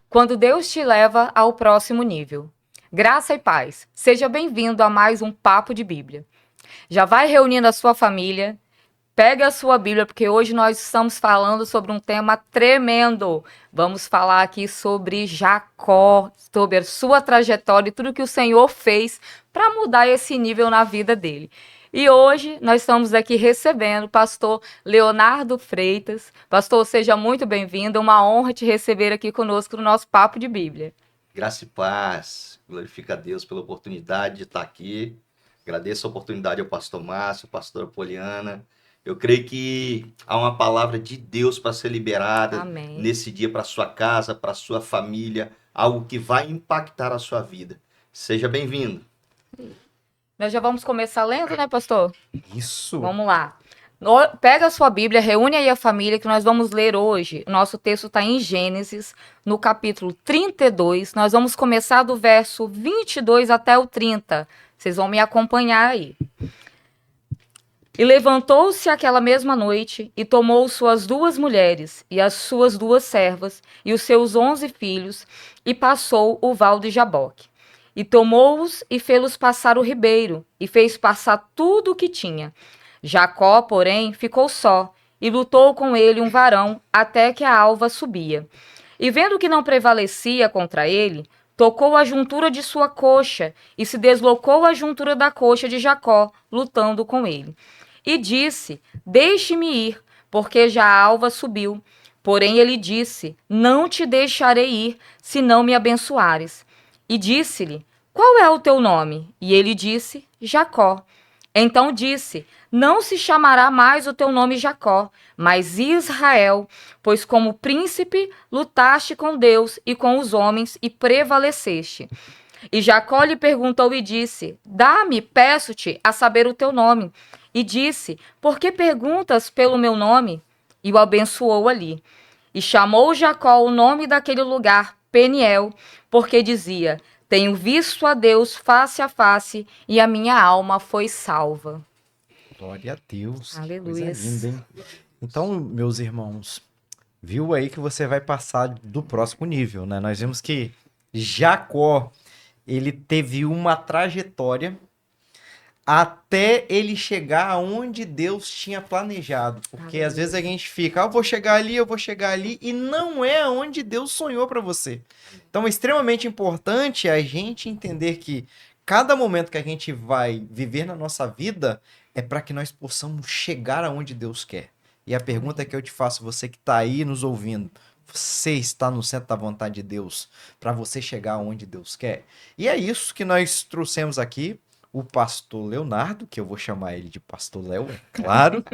quando Deus te leva ao próximo nível. Graça e paz. Seja bem-vindo a mais um Papo de Bíblia. Já vai reunindo a sua família, pegue a sua Bíblia, porque hoje nós estamos falando sobre um tema tremendo. Vamos falar aqui sobre Jacó, sobre a sua trajetória e tudo que o Senhor fez para mudar esse nível na vida dele. E hoje nós estamos aqui recebendo o pastor Leonardo Freitas. Pastor, seja muito bem-vindo. É uma honra te receber aqui conosco no nosso Papo de Bíblia. Graça e paz, glorifica a Deus pela oportunidade de estar aqui. Agradeço a oportunidade ao pastor Márcio, à pastora Poliana. Eu creio que há uma palavra de Deus para ser liberada Amém. nesse dia para sua casa, para sua família, algo que vai impactar a sua vida. Seja bem-vindo. Nós já vamos começar lendo, né, pastor? Isso. Vamos lá. Pega a sua Bíblia, reúne aí a família que nós vamos ler hoje. O nosso texto está em Gênesis, no capítulo 32. Nós vamos começar do verso 22 até o 30. Vocês vão me acompanhar aí. E levantou-se aquela mesma noite e tomou suas 2 mulheres e as suas 2 servas e os seus 11 filhos e passou o val de Jaboque. E tomou-os e fê-los passar o ribeiro e fez passar tudo o que tinha. Jacó, porém, ficou só e lutou com ele um varão até que a alva subia. E vendo que não prevalecia contra ele, tocou a juntura de sua coxa e se deslocou a juntura da coxa de Jacó, lutando com ele. E disse: Deixe-me ir, porque já a alva subiu. Porém ele disse: Não te deixarei ir, se não me abençoares. E disse-lhe: Qual é o teu nome? E ele disse: Jacó. Então disse: Não se chamará mais o teu nome Jacó, mas Israel, pois como príncipe lutaste com Deus e com os homens e prevaleceste. E Jacó lhe perguntou e disse: Dá-me, peço-te, a saber o teu nome. E disse: Por que perguntas pelo meu nome? E o abençoou ali. E chamou Jacó o nome daquele lugar Peniel, porque dizia: Tenho visto a Deus face a face, e a minha alma foi salva. Glória a Deus. Que Aleluia. coisa linda, hein? Então, meus irmãos, viu aí que você vai passar do próximo nível, né? Nós vimos que Jacó, ele teve uma trajetória até ele chegar aonde Deus tinha planejado. Porque às vezes a gente fica, eu vou chegar ali, e não é aonde Deus sonhou para você. Então é extremamente importante a gente entender que cada momento que a gente vai viver na nossa vida é para que nós possamos chegar aonde Deus quer. E a pergunta que eu te faço, você que está aí nos ouvindo, você está no centro da vontade de Deus para você chegar aonde Deus quer? E é isso que nós trouxemos aqui. O pastor Leonardo, que eu vou chamar ele de pastor Léo, é claro.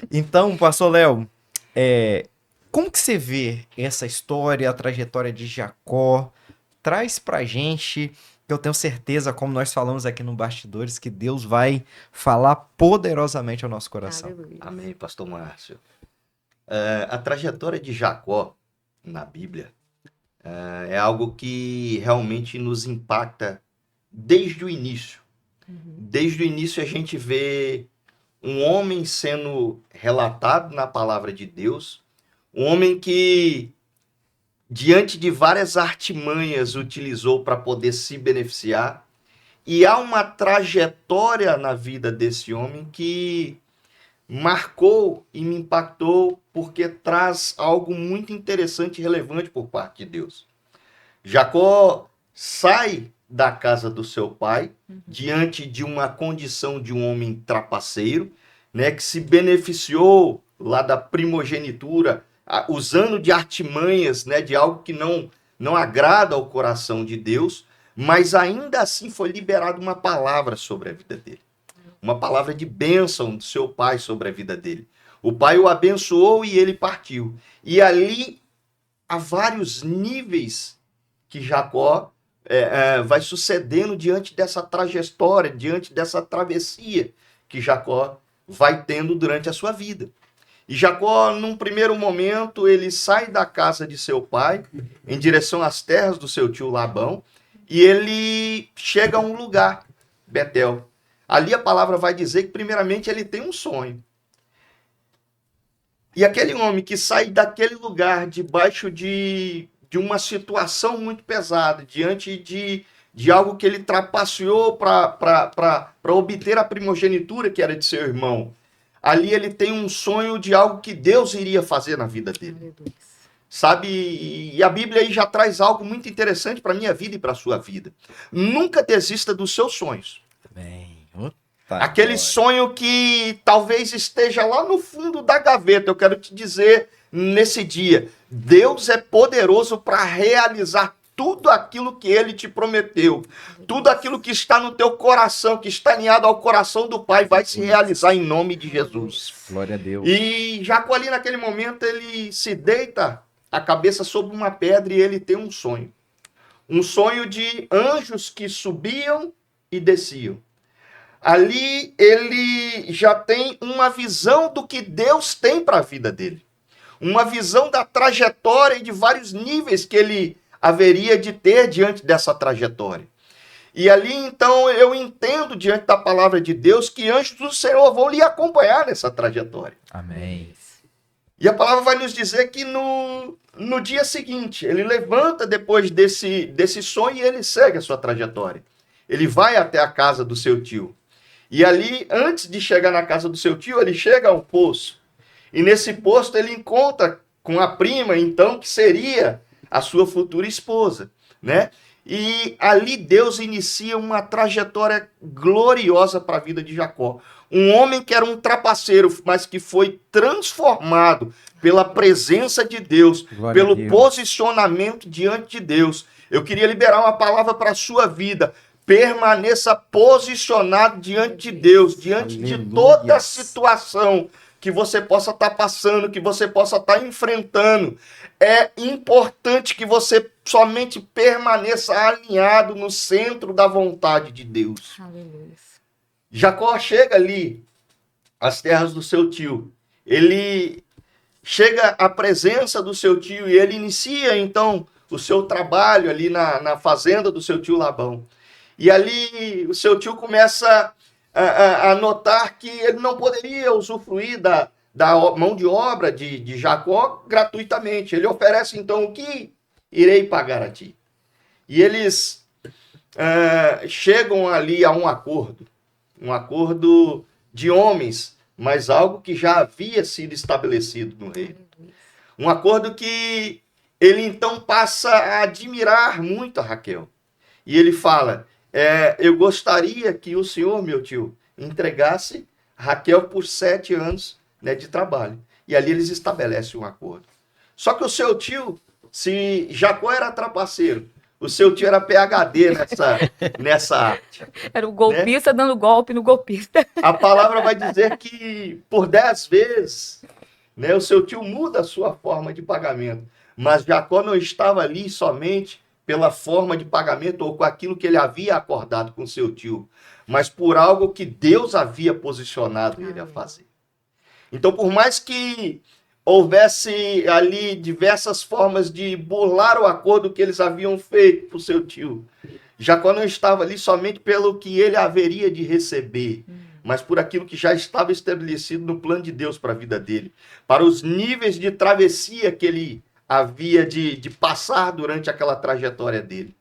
Então, pastor Léo, como que você vê essa história, a trajetória de Jacó? Traz pra gente, que eu tenho certeza, como nós falamos aqui no Bastidores, que Deus vai falar poderosamente ao nosso coração. Aleluia. Amém, pastor Márcio. A trajetória de Jacó na Bíblia é algo que realmente nos impacta desde o início. Desde o início a gente vê um homem sendo relatado na palavra de Deus, um homem que, diante de várias artimanhas, utilizou para poder se beneficiar, e há uma trajetória na vida desse homem que marcou e me impactou porque traz algo muito interessante e relevante por parte de Deus. Jacó sai da casa do seu pai, diante de uma condição de um homem trapaceiro, né, que se beneficiou lá da primogenitura, usando de artimanhas, né, de algo que não agrada ao coração de Deus, mas ainda assim foi liberada uma palavra sobre a vida dele. Uma palavra de bênção do seu pai sobre a vida dele. O pai o abençoou e ele partiu. E ali há vários níveis que Jacó vai sucedendo diante dessa trajetória, diante dessa travessia que Jacó vai tendo durante a sua vida. E Jacó, num primeiro momento, ele sai da casa de seu pai em direção às terras do seu tio Labão e ele chega a um lugar, Betel. Ali a palavra vai dizer que, primeiramente, ele tem um sonho. E aquele homem que sai daquele lugar debaixo de de uma situação muito pesada, diante de algo que ele trapaceou para obter a primogenitura que era de seu irmão. Ali ele tem um sonho de algo que Deus iria fazer na vida dele. Aleluia. Sabe, e a Bíblia aí já traz algo muito interessante para a minha vida e para a sua vida. Nunca desista dos seus sonhos. Amém. Aquele sonho que talvez esteja lá no fundo da gaveta, eu quero te dizer nesse dia, Deus é poderoso para realizar tudo aquilo que Ele te prometeu. Tudo aquilo que está no teu coração, que está alinhado ao coração do Pai, vai se realizar em nome de Jesus. Glória a Deus. E Jacó ali naquele momento, ele se deita a cabeça sobre uma pedra e ele tem um sonho. Um sonho de anjos que subiam e desciam. Ali ele já tem uma visão do que Deus tem para a vida dele. Uma visão da trajetória e de vários níveis que ele haveria de ter diante dessa trajetória. E ali, então, eu entendo diante da palavra de Deus que anjos do Senhor vão lhe acompanhar nessa trajetória. Amém. E a palavra vai nos dizer que no dia seguinte, ele levanta depois desse sonho e ele segue a sua trajetória. Ele vai até a casa do seu tio. E ali, antes de chegar na casa do seu tio, ele chega a um poço. E nesse poço ele encontra com a prima, então, que seria a sua futura esposa, né? E ali Deus inicia uma trajetória gloriosa para a vida de Jacó. Um homem que era um trapaceiro, mas que foi transformado pela presença de Deus, Glória a pelo Deus. posicionamento diante de Deus. Eu queria liberar uma palavra para a sua vida. Permaneça posicionado diante de Deus, diante de Aleluia. toda a situação que você possa estar passando, que você possa estar enfrentando. É importante que você somente permaneça alinhado no centro da vontade de Deus. Aleluia. Jacó chega ali às terras do seu tio. Ele chega à presença do seu tio e ele inicia, então, o seu trabalho ali na fazenda do seu tio Labão. E ali o seu tio começa a notar que ele não poderia usufruir da mão de obra de Jacó gratuitamente. Ele oferece, então, o que irei pagar a ti? E eles chegam ali a um acordo de homens, mas algo que já havia sido estabelecido no reino. Um acordo que ele, então, passa a admirar muito a Raquel. E ele fala... eu gostaria que o senhor, meu tio, entregasse Raquel por 7 anos, né, de trabalho. E ali eles estabelecem um acordo. Só que o seu tio, se Jacó era trapaceiro, o seu tio era PhD nessa arte. Era o golpista dando golpe no golpista. A palavra vai dizer que por 10 vezes, né, o seu tio muda a sua forma de pagamento. Mas Jacó não estava ali somente pela forma de pagamento ou com aquilo que ele havia acordado com seu tio, mas por algo que Deus havia posicionado ele a fazer. Então, por mais que houvesse ali diversas formas de burlar o acordo que eles haviam feito para o seu tio, Jacó não estava ali somente pelo que ele haveria de receber, mas por aquilo que já estava estabelecido no plano de Deus para a vida dele, para os níveis de travessia que ele havia de passar durante aquela trajetória dele.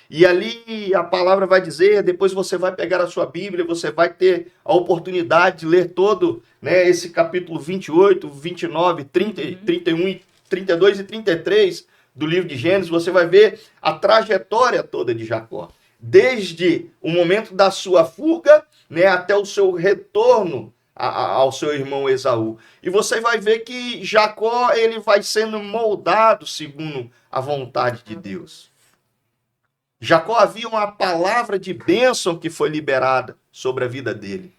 E ali a palavra vai dizer, depois você vai pegar a sua Bíblia, você vai ter a oportunidade de ler todo, né, esse capítulo 28, 29, 30, 31, 32 e 33 do livro de Gênesis, você vai ver a trajetória toda de Jacó. Desde o momento da sua fuga, né, até o seu retorno ao seu irmão Esaú. E você vai ver que Jacó, ele vai sendo moldado segundo a vontade de Deus. Jacó, havia uma palavra de bênção que foi liberada sobre a vida dele.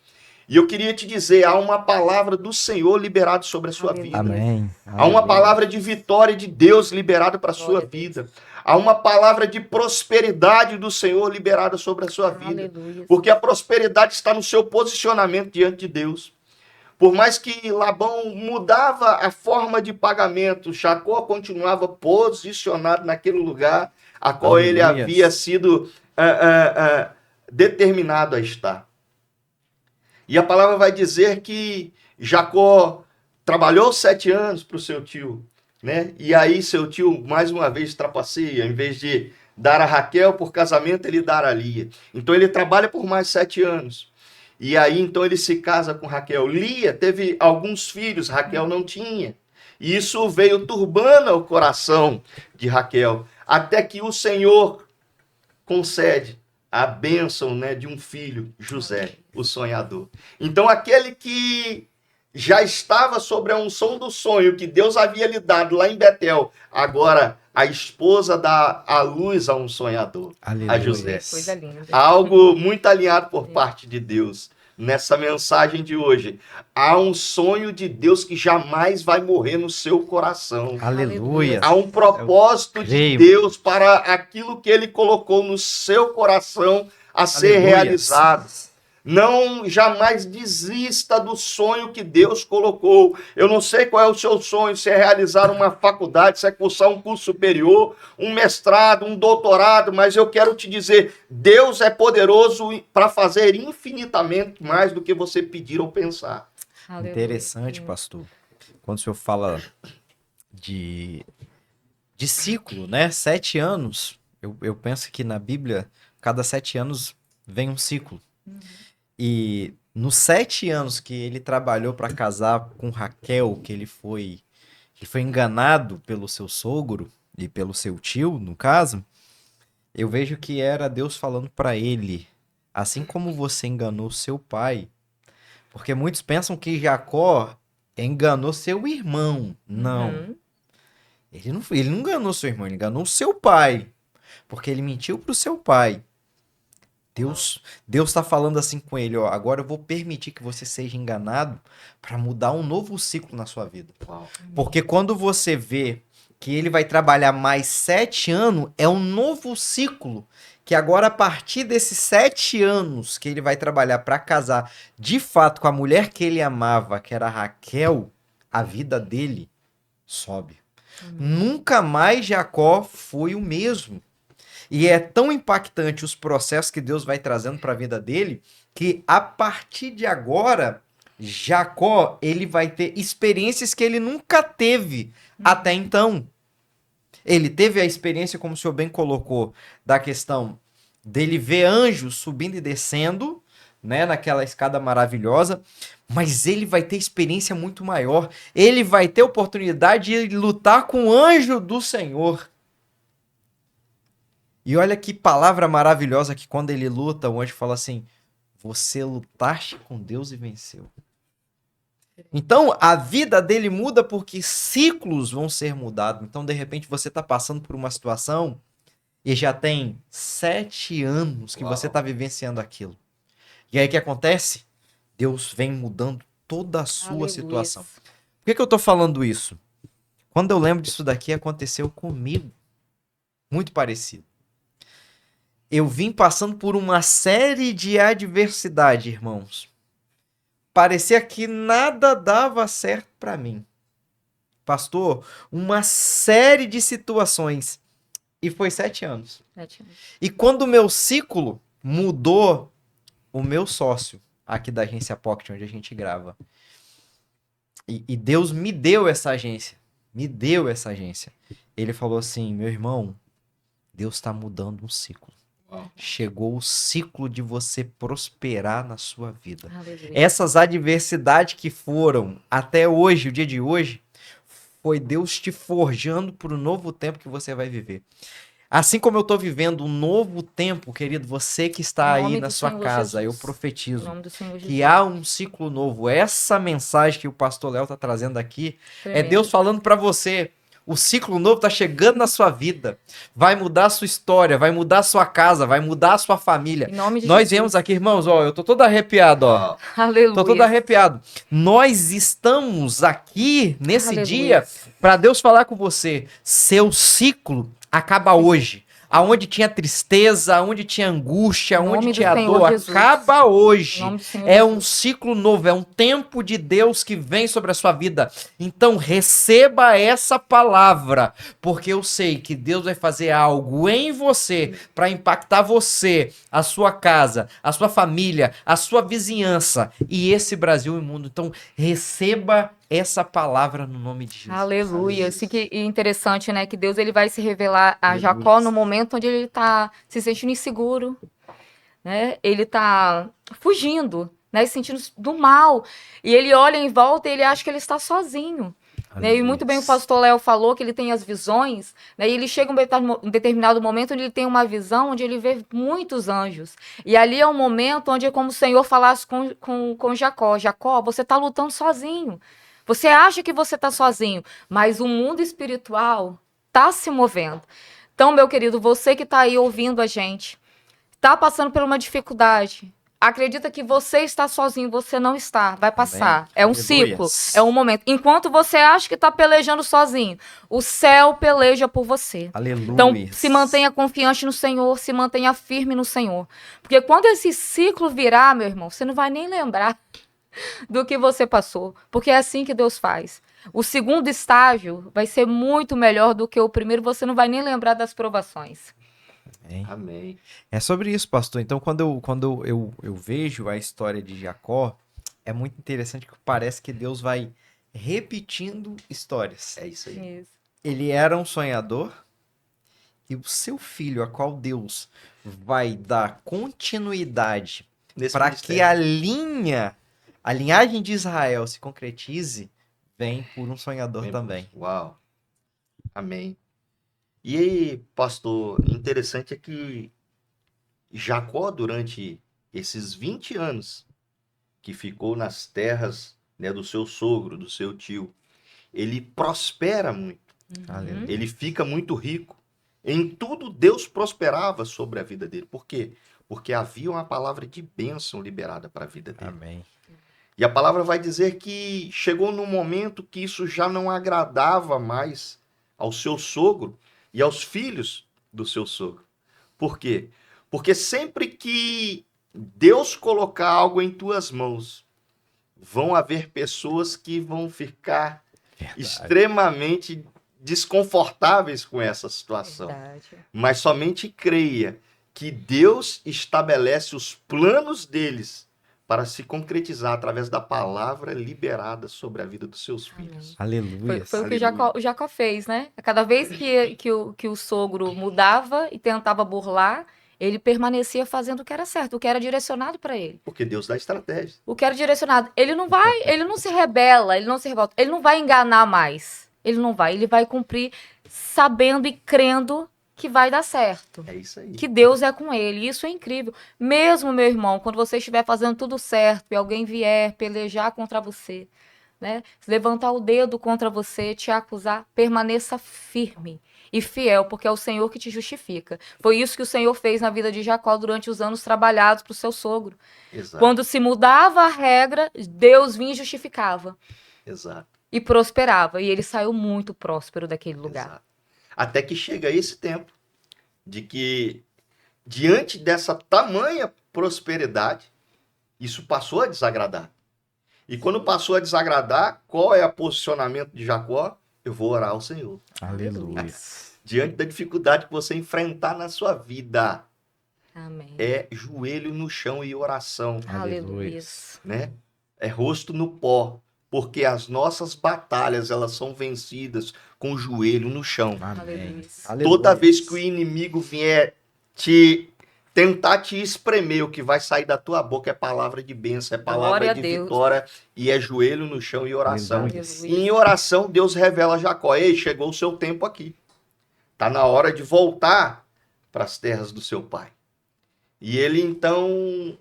E eu queria te dizer, há uma palavra do Senhor liberada sobre a sua vida. Amém. Há uma palavra de vitória de Deus liberada para a sua vida. Há uma palavra de prosperidade do Senhor liberada sobre a sua vida. Aleluia. Porque a prosperidade está no seu posicionamento diante de Deus. Por mais que Labão mudava a forma de pagamento, Jacó continuava posicionado naquele lugar a qual ele havia sido determinado a estar. E a palavra vai dizer que Jacó trabalhou 7 anos para o seu tio. né? E aí seu tio, mais uma vez, trapaceia, em vez de dar a Raquel por casamento, ele dá a Lia. Então ele trabalha por mais 7 anos. E aí, então, ele se casa com Raquel. Lia teve alguns filhos, Raquel não tinha. E isso veio turbando o coração de Raquel, até que o Senhor concede a bênção, né, de um filho, José, o sonhador. Então, aquele que já estava sobre a unção do sonho que Deus havia lhe dado lá em Betel, agora a esposa dá a luz a um sonhador, a José. Coisa linda. Algo muito alinhado por parte de Deus. Nessa mensagem de hoje, há um sonho de Deus que jamais vai morrer no seu coração. Aleluia. Há um propósito de Deus para aquilo que ele colocou no seu coração a ser realizado. Não jamais desista do sonho que Deus colocou. Eu não sei qual é o seu sonho, se é realizar uma faculdade, se é cursar um curso superior, um mestrado, um doutorado, mas eu quero te dizer, Deus é poderoso para fazer infinitamente mais do que você pedir ou pensar. Aleluia. Interessante, pastor. Quando o senhor fala de ciclo, né? 7 anos, eu penso que na Bíblia, cada 7 anos vem um ciclo. E nos 7 anos que ele trabalhou para casar com Raquel, que ele foi enganado pelo seu sogro e pelo seu tio, no caso, eu vejo que era Deus falando para ele, assim como você enganou seu pai, porque muitos pensam que Jacó enganou seu irmão. Não. Ele não enganou seu irmão, ele enganou seu pai, porque ele mentiu pro seu pai. Deus está falando assim com ele, ó, agora eu vou permitir que você seja enganado para mudar um novo ciclo na sua vida. Uau. Porque quando você vê que ele vai trabalhar mais 7 anos, é um novo ciclo, que agora a partir desses 7 anos que ele vai trabalhar para casar de fato com a mulher que ele amava, que era Raquel, a vida dele sobe. Nunca mais Jacó foi o mesmo. E é tão impactante os processos que Deus vai trazendo para a vida dele, que a partir de agora, Jacó, ele vai ter experiências que ele nunca teve até então. Ele teve a experiência, como o senhor bem colocou, da questão dele ver anjos subindo e descendo, né, naquela escada maravilhosa, mas ele vai ter experiência muito maior. Ele vai ter oportunidade de lutar com o anjo do Senhor. E olha que palavra maravilhosa que quando ele luta, o anjo fala assim, você lutaste com Deus e venceu. Então, a vida dele muda porque ciclos vão ser mudados. Então, de repente, você está passando por uma situação e já tem 7 anos que você está vivenciando aquilo. E aí, o que acontece? Deus vem mudando toda a sua situação. Por que eu estou falando isso? Quando eu lembro disso daqui, aconteceu comigo. Muito parecido. Eu vim passando por uma série de adversidade, irmãos. Parecia que nada dava certo para mim. Pastor, uma série de situações. E foi 7 anos. 7 anos. E quando o meu ciclo mudou, o meu sócio, aqui da agência Pocket, onde a gente grava, e Deus me deu essa agência. Ele falou assim, meu irmão, Deus está mudando um ciclo. Chegou o ciclo de você prosperar na sua vida. Aleluia. Essas adversidades que foram até hoje, o dia de hoje, foi Deus te forjando para o novo tempo que você vai viver. Assim como eu estou vivendo um novo tempo, querido, você que está aí na sua casa, eu profetizo que há um ciclo novo. Essa mensagem que o pastor Léo está trazendo aqui é Deus falando para você. O ciclo novo está chegando na sua vida. Vai mudar a sua história, vai mudar a sua casa, vai mudar a sua família. Nós vemos aqui, irmãos, ó, eu tô todo arrepiado, ó. Aleluia. Tô todo arrepiado. Nós estamos aqui nesse dia para Deus falar com você. Seu ciclo acaba hoje. Aonde tinha tristeza, aonde tinha angústia, aonde tinha dor, acaba hoje. É um ciclo novo, é um tempo de Deus que vem sobre a sua vida. Então receba essa palavra, porque eu sei que Deus vai fazer algo em você para impactar você, a sua casa, a sua família, a sua vizinhança e esse Brasil e mundo. Então receba essa palavra no nome de Jesus. Aleluia. Assim que é interessante, né? Que Deus ele vai se revelar a Aleluia. Jacó no momento onde ele está se sentindo inseguro, né? Ele está fugindo, né? Se sentindo do mal. E ele olha em volta e ele acha que ele está sozinho. Né? E muito bem o pastor Léo falou que ele tem as visões, né? E ele chega um determinado momento onde ele tem uma visão onde ele vê muitos anjos. E ali é um momento onde é como o Senhor falasse com Jacó. Jacó, você está lutando sozinho. Você acha que você está sozinho, mas o mundo espiritual está se movendo. Então, meu querido, você que está aí ouvindo a gente, está passando por uma dificuldade, acredita que você está sozinho, você não está, vai passar. Amém. É um Aleluia. ciclo, é um momento. Enquanto você acha que está pelejando sozinho, o céu peleja por você. Aleluia. Então, se mantenha confiante no Senhor, se mantenha firme no Senhor. Porque quando esse ciclo virar, meu irmão, você não vai nem lembrar do que você passou, porque é assim que Deus faz. O segundo estágio vai ser muito melhor do que o primeiro, você não vai nem lembrar das provações. Amém. É sobre isso, pastor. Então, quando eu vejo a história de Jacó, é muito interessante que parece que Deus vai repetindo histórias. É isso aí. Isso. Ele era um sonhador e o seu filho, a qual Deus vai dar continuidade Nesse para ministério. que a linhagem de Israel se concretize, vem por um sonhador Bem, também. Uau. Amém. E aí, pastor, interessante é que Jacó, durante esses 20 anos que ficou nas terras, né, do seu sogro, do seu tio, ele prospera muito. Aleluia. Ele fica muito rico. Em tudo Deus prosperava sobre a vida dele. Por quê? Porque havia uma palavra de bênção liberada para a vida dele. Amém. E a palavra vai dizer que chegou num momento que isso já não agradava mais ao seu sogro e aos filhos do seu sogro. Por quê? Porque sempre que Deus colocar algo em tuas mãos, vão haver pessoas que vão ficar Verdade. extremamente desconfortáveis com essa situação. Verdade. Mas somente creia que Deus estabelece os planos deles para se concretizar através da palavra liberada sobre a vida dos seus filhos. Aleluia. Foi o que Aleluia. o Jacó fez, né? Cada vez que o sogro mudava e tentava burlar, ele permanecia fazendo o que era certo, o que era direcionado para ele. Porque Deus dá estratégia. O que era direcionado. Ele não se rebela, ele não se revolta, ele não vai enganar mais. Ele vai cumprir sabendo e crendo que vai dar certo. É isso aí. Que Deus é com ele. Isso é incrível. Mesmo, meu irmão, quando você estiver fazendo tudo certo e alguém vier pelejar contra você, né? Levantar o dedo contra você, te acusar, permaneça firme e fiel, porque é o Senhor que te justifica. Foi isso que o Senhor fez na vida de Jacó durante os anos trabalhados para o seu sogro. Exato. Quando se mudava a regra, Deus vinha e justificava. Exato. E prosperava. E ele saiu muito próspero daquele lugar. Exato. Até que chega esse tempo de que, diante dessa tamanha prosperidade, isso passou a desagradar. E quando passou a desagradar, qual é o posicionamento de Jacó? Eu vou orar ao Senhor. Aleluia. Diante da dificuldade que você enfrentar na sua vida, Amém. é joelho no chão e oração, Aleluia. né? É rosto no pó, porque as nossas batalhas, elas são vencidas com o joelho no chão. Amém. Aleluia. Toda vez que o inimigo vier tentar te espremer, o que vai sair da tua boca é palavra de bênção, é palavra Glória a de Deus. vitória e é joelho no chão e oração. Aleluia. E em oração, Deus revela a Jacó: ei, chegou o seu tempo aqui. Tá na hora de voltar para as terras do seu pai. E ele então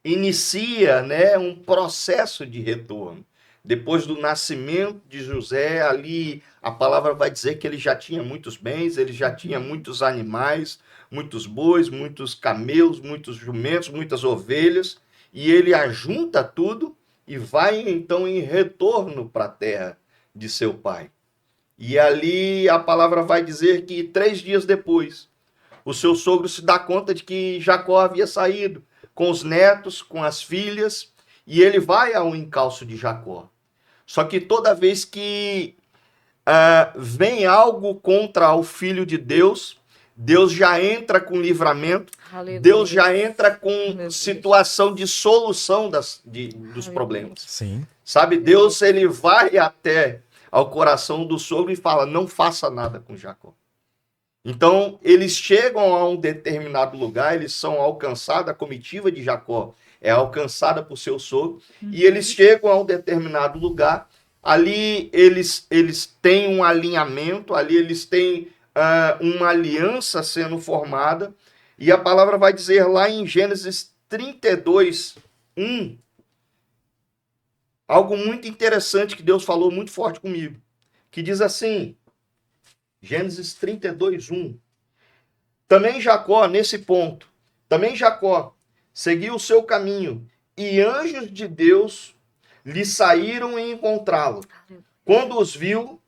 inicia, né, um processo de retorno. Depois do nascimento de José, ali a palavra vai dizer que ele já tinha muitos bens, ele já tinha muitos animais, muitos bois, muitos camelos, muitos jumentos, muitas ovelhas, e ele ajunta tudo e vai então em retorno para a terra de seu pai. E ali a palavra vai dizer que 3 dias depois, o seu sogro se dá conta de que Jacó havia saído com os netos, com as filhas, e ele vai ao encalço de Jacó. Só que toda vez que vem algo contra o Filho de Deus, Deus já entra com livramento, Aleluia. Deus já entra com Meu Deus. situação de solução dos Aleluia. problemas. Sim. Sabe, Deus, ele vai até ao coração do sogro e fala, não faça nada com Jacó. Então, eles chegam a um determinado lugar, eles são alcançados, a comitiva de Jacó é alcançada por seu sogro, e eles chegam a um determinado lugar, ali eles têm um alinhamento, ali eles têm uma aliança sendo formada, e a palavra vai dizer lá em Gênesis 32, 1, algo muito interessante que Deus falou muito forte comigo, que diz assim, Gênesis 32, 1. Também Jacó, nesse ponto, também Jacó seguiu o seu caminho, e anjos de Deus lhe saíram e encontrá-lo. Quando os viu,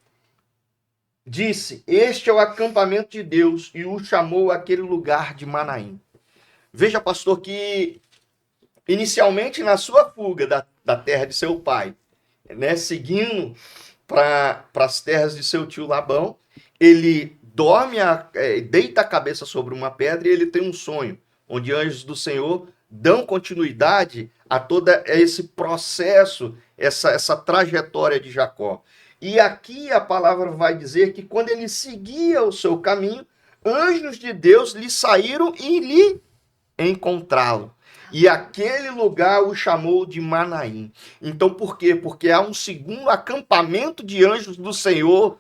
disse, este é o acampamento de Deus, e o chamou aquele lugar de Manaim. Veja, pastor, que inicialmente na sua fuga da terra de seu pai, né, seguindo para as terras de seu tio Labão, ele dorme, deita a cabeça sobre uma pedra e ele tem um sonho, onde anjos do Senhor dão continuidade a todo esse processo, essa trajetória de Jacó. E aqui a palavra vai dizer que quando ele seguia o seu caminho, anjos de Deus lhe saíram e lhe encontrá-lo. E aquele lugar o chamou de Manaim. Então por quê? Porque há um segundo acampamento de anjos do Senhor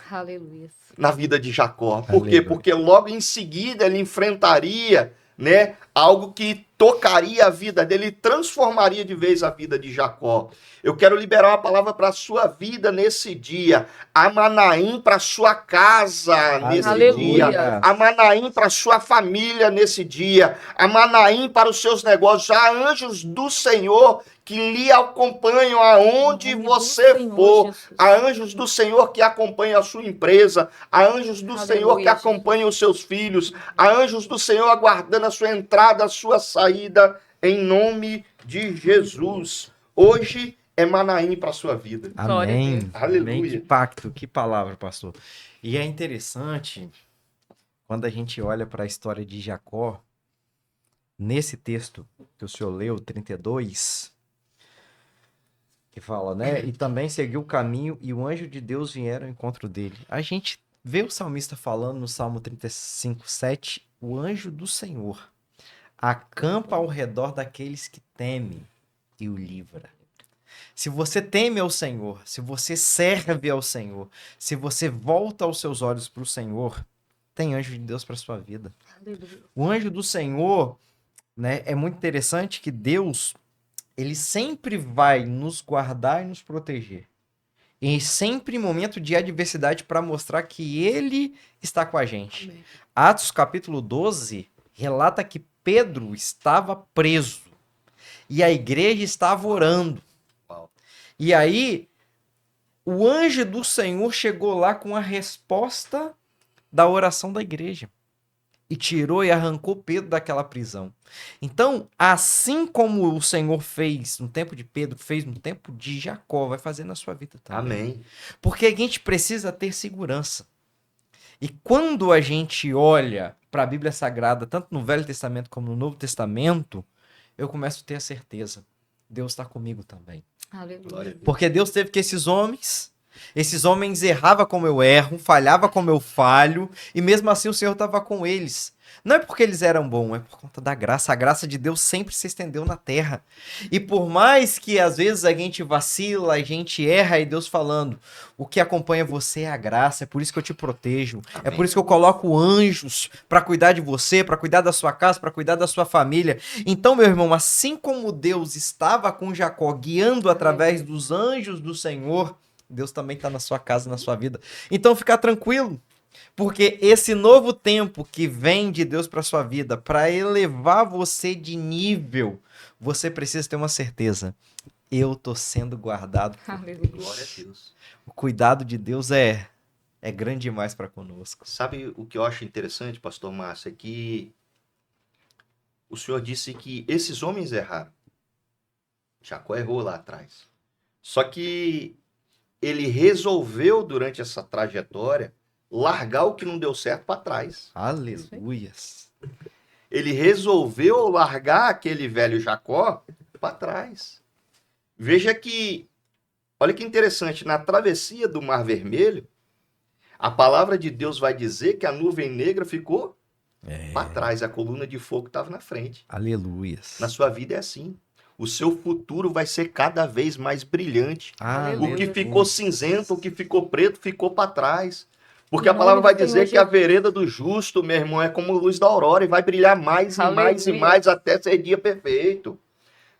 Aleluia. na vida de Jacó. Por quê? Aleluia. Porque logo em seguida ele enfrentaria, né, algo que tocaria a vida dele, transformaria de vez a vida de Jacó. Eu quero liberar uma palavra para a sua vida nesse dia. A Manaim para a sua casa nesse Aleluia. dia. A Manaim para a sua família nesse dia. A Manaim para os seus negócios. Há anjos do Senhor que lhe acompanham aonde Em nome do você Senhor for. Jesus. Há anjos do Senhor que acompanham a sua empresa. Há anjos do Aleluia, Senhor que Jesus. acompanham os seus filhos. Há anjos do Senhor aguardando a sua entrada, a sua saída, em nome de Jesus. Hoje é Manaim para a sua vida. Glória a Amém. Deus. Aleluia. Amém. Que pacto, que palavra, pastor. E é interessante, quando a gente olha para a história de Jacó, nesse texto que o senhor leu, 32, que fala, né? E também seguiu o caminho e o anjo de Deus vieram ao encontro dele. A gente vê o salmista falando no Salmo 35, 7, o anjo do Senhor acampa ao redor daqueles que temem e o livra. Se você teme ao Senhor, se você serve ao Senhor, se você volta os seus olhos para o Senhor, tem anjo de Deus para sua vida. Aleluia. O anjo do Senhor, né, é muito interessante que Deus, ele sempre vai nos guardar e nos proteger. E sempre em momento de adversidade para mostrar que ele está com a gente. Amém. Atos capítulo 12 relata que Pedro estava preso e a igreja estava orando. Uau. E aí, o anjo do Senhor chegou lá com a resposta da oração da igreja e tirou e arrancou Pedro daquela prisão. Então, assim como o Senhor fez no tempo de Pedro, fez no tempo de Jacó, vai fazer na sua vida também. Amém. Porque a gente precisa ter segurança. E quando a gente olha para a Bíblia Sagrada, tanto no Velho Testamento como no Novo Testamento, eu começo a ter a certeza. Deus está comigo também. Glória a Aleluia. Deus. Porque Deus teve que esses homens erravam como eu erro, falhava como eu falho, e mesmo assim o Senhor estava com eles. Não é porque eles eram bons, é por conta da graça. A graça de Deus sempre se estendeu na terra. E por mais que às vezes a gente vacila, a gente erra, e Deus falando, o que acompanha você é a graça, é por isso que eu te protejo, é Amém. por isso que eu coloco anjos para cuidar de você, para cuidar da sua casa, para cuidar da sua família. Então, meu irmão, assim como Deus estava com Jacó, guiando através dos anjos do Senhor, Deus também está na sua casa, na sua vida. Então, fica tranquilo. Porque esse novo tempo que vem de Deus para sua vida, para elevar você de nível, você precisa ter uma certeza. Eu tô sendo guardado. Aleluia. Glória a Deus. O cuidado de Deus é grande demais para conosco. Sabe o que eu acho interessante, pastor Márcio, é que o Senhor disse que esses homens erraram. Jacó errou lá atrás. Só que ele resolveu, durante essa trajetória, largar o que não deu certo para trás. Aleluias. Ele resolveu largar aquele velho Jacó para trás. Veja que, olha que interessante, na travessia do Mar Vermelho, a palavra de Deus vai dizer que a nuvem negra ficou para trás, a coluna de fogo estava na frente. Aleluias. Na sua vida é assim. O seu futuro vai ser cada vez mais brilhante. O que ficou cinzento, o que ficou preto, ficou para trás. Porque a palavra vai dizer que a vereda do justo, meu irmão, é como luz da aurora e vai brilhar mais e mais e mais até ser dia perfeito.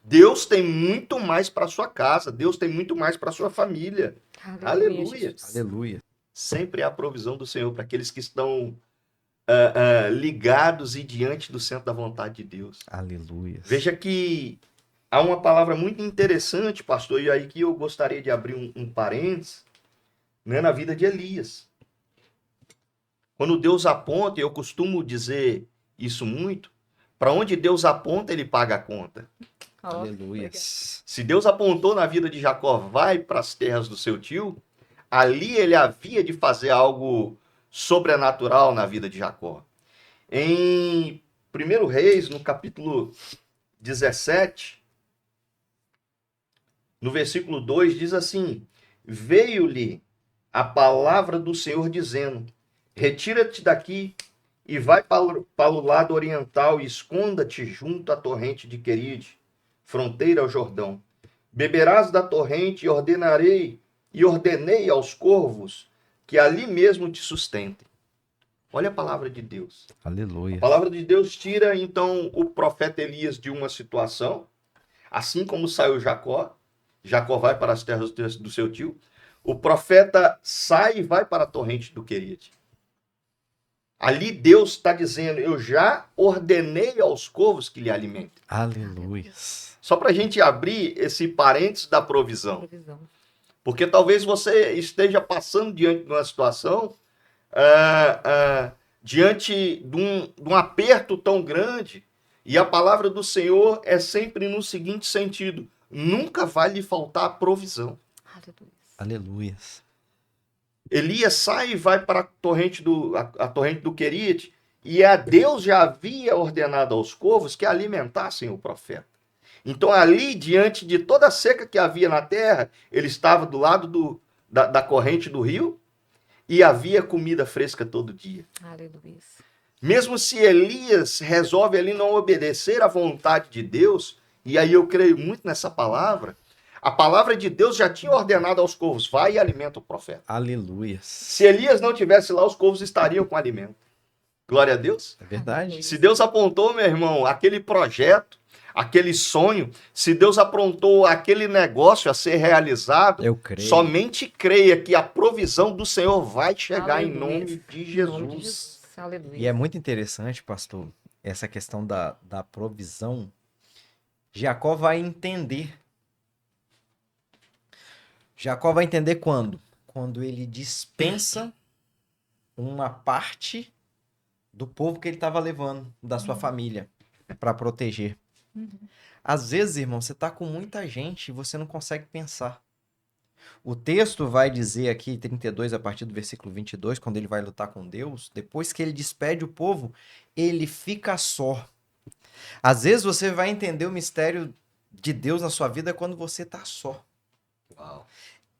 Deus tem muito mais para sua casa. Deus tem muito mais para sua família. Aleluia. Aleluia. Sempre há provisão do Senhor para aqueles que estão ligados e diante do centro da vontade de Deus. Aleluia. Veja que há uma palavra muito interessante, pastor, e aí que eu gostaria de abrir um parênteses, né, na vida de Elias. Quando Deus aponta, e eu costumo dizer isso muito, para onde Deus aponta, ele paga a conta. Aleluia. Se Deus apontou na vida de Jacó, vai para as terras do seu tio, ali ele havia de fazer algo sobrenatural na vida de Jacó. Em 1 Reis, no capítulo 17, no versículo 2, diz assim: veio-lhe a palavra do Senhor dizendo: retira-te daqui e vai para o lado oriental e esconda-te junto à torrente de Queride, fronteira ao Jordão. Beberás da torrente e ordenei aos corvos que ali mesmo te sustentem. Olha a palavra de Deus. Aleluia. A palavra de Deus tira, então, o profeta Elias de uma situação, assim como saiu Jacó. Jacó vai para as terras do seu tio. O profeta sai e vai para a torrente do Queride. Ali Deus está dizendo: eu já ordenei aos corvos que lhe alimentem. Aleluia. Só para a gente abrir esse parênteses da provisão. Porque talvez você esteja passando diante de uma situação, diante de um aperto tão grande, e a palavra do Senhor é sempre no seguinte sentido: nunca vai lhe faltar provisão. Aleluia. Elias sai e vai para a torrente do Querite, e a Deus já havia ordenado aos corvos que alimentassem o profeta. Então ali, diante de toda a seca que havia na terra, ele estava do lado da corrente do rio, e havia comida fresca todo dia. Aleluia. Mesmo se Elias resolve ali não obedecer à vontade de Deus, e aí eu creio muito nessa palavra, a palavra de Deus já tinha ordenado aos corvos: vai e alimenta o profeta. Aleluia. Se Elias não tivesse lá, os corvos estariam com alimento. Glória a Deus. É verdade. Se Deus apontou, meu irmão, aquele projeto, aquele sonho, se Deus aprontou aquele negócio a ser realizado, Eu creio. somente creia que a provisão do Senhor vai chegar Aleluia. em nome de Em nome de Jesus. Jesus. Aleluia. E é muito interessante, pastor, essa questão da provisão. Jacó vai entender. Jacó vai entender quando? Quando ele dispensa uma parte do povo que ele estava levando, da sua família, para proteger. Às vezes, irmão, você está com muita gente e você não consegue pensar. O texto vai dizer aqui, 32, a partir do versículo 22, quando ele vai lutar com Deus, depois que ele despede o povo, ele fica só. Às vezes você vai entender o mistério de Deus na sua vida quando você está só. Uau.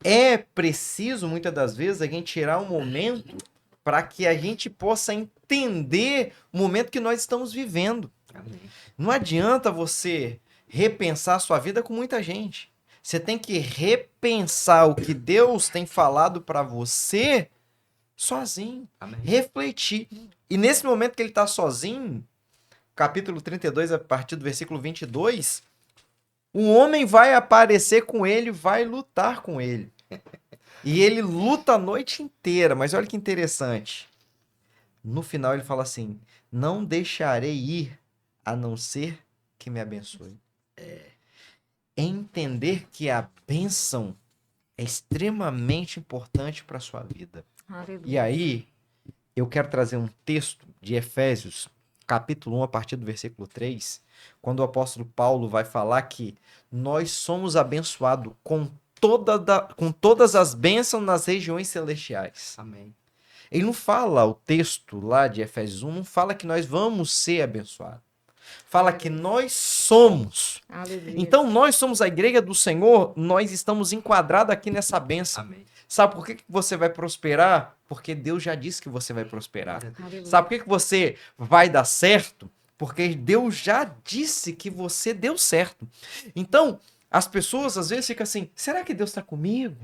É preciso, muitas das vezes, a gente tirar um momento para que a gente possa entender o momento que nós estamos vivendo. Amém. Não adianta você repensar a sua vida com muita gente. Você tem que repensar o que Deus tem falado para você sozinho. Amém. Refletir. E nesse momento que ele está sozinho, capítulo 32, a partir do versículo 22, um homem vai aparecer com ele, vai lutar com ele. E ele luta a noite inteira, mas olha que interessante. No final ele fala assim: não deixarei ir a não ser que me abençoe. Entender que a bênção é extremamente importante para a sua vida. Aleluia. E aí, eu quero trazer um texto de Efésios, capítulo 1, a partir do versículo 3, quando o apóstolo Paulo vai falar que nós somos abençoados com todas as bênçãos nas regiões celestiais. Amém. Ele não fala, o texto lá de Efésios 1, não fala que nós vamos ser abençoados. Fala que nós somos. Aleluia. Então, nós somos a igreja do Senhor, nós estamos enquadrados aqui nessa bênção. Amém. Sabe por que você vai prosperar? Porque Deus já disse que você vai prosperar. Aleluia. Sabe por que você vai dar certo? Porque Deus já disse que você deu certo. Então, as pessoas às vezes ficam assim, será que Deus está comigo?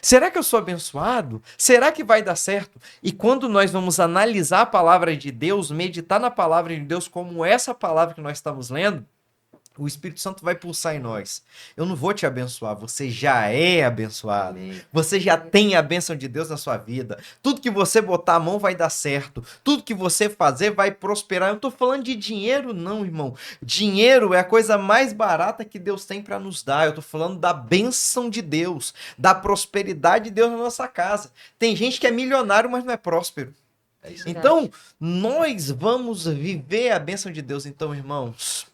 Será que eu sou abençoado? Será que vai dar certo? E quando nós vamos analisar a palavra de Deus, meditar na palavra de Deus como essa palavra que nós estamos lendo, o Espírito Santo vai pulsar em nós. Eu não vou te abençoar, você já é abençoado. Amém. Você já tem a bênção de Deus na sua vida. Tudo que você botar a mão vai dar certo. Tudo que você fazer vai prosperar. Eu não tô falando de dinheiro não, irmão. Dinheiro é a coisa mais barata que Deus tem para nos dar. Eu tô falando da bênção de Deus, da prosperidade de Deus na nossa casa. Tem gente que é milionário, mas não é próspero. É isso aí. Então, nós vamos viver a bênção de Deus. Então, irmãos,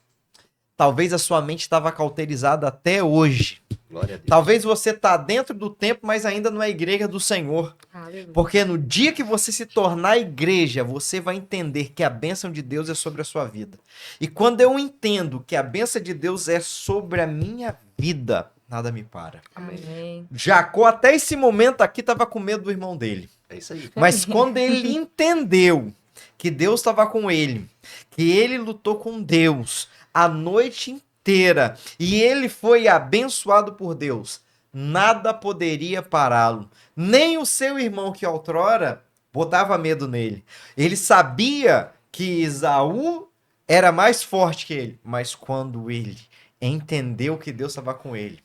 talvez a sua mente estava cauterizada até hoje. Glória a Deus. Talvez você está dentro do tempo, mas ainda não é igreja do Senhor. Aleluia. Porque no dia que você se tornar igreja, você vai entender que a bênção de Deus é sobre a sua vida. E quando eu entendo que a bênção de Deus é sobre a minha vida, nada me para. Amém. Jacó, até esse momento aqui, estava com medo do irmão dele. É isso aí. Mas quando ele entendeu que Deus estava com ele, que ele lutou com Deus a noite inteira e ele foi abençoado por Deus, nada poderia pará-lo. Nem o seu irmão que outrora botava medo nele. Ele sabia que Esaú era mais forte que ele, mas quando ele entendeu que Deus estava com ele,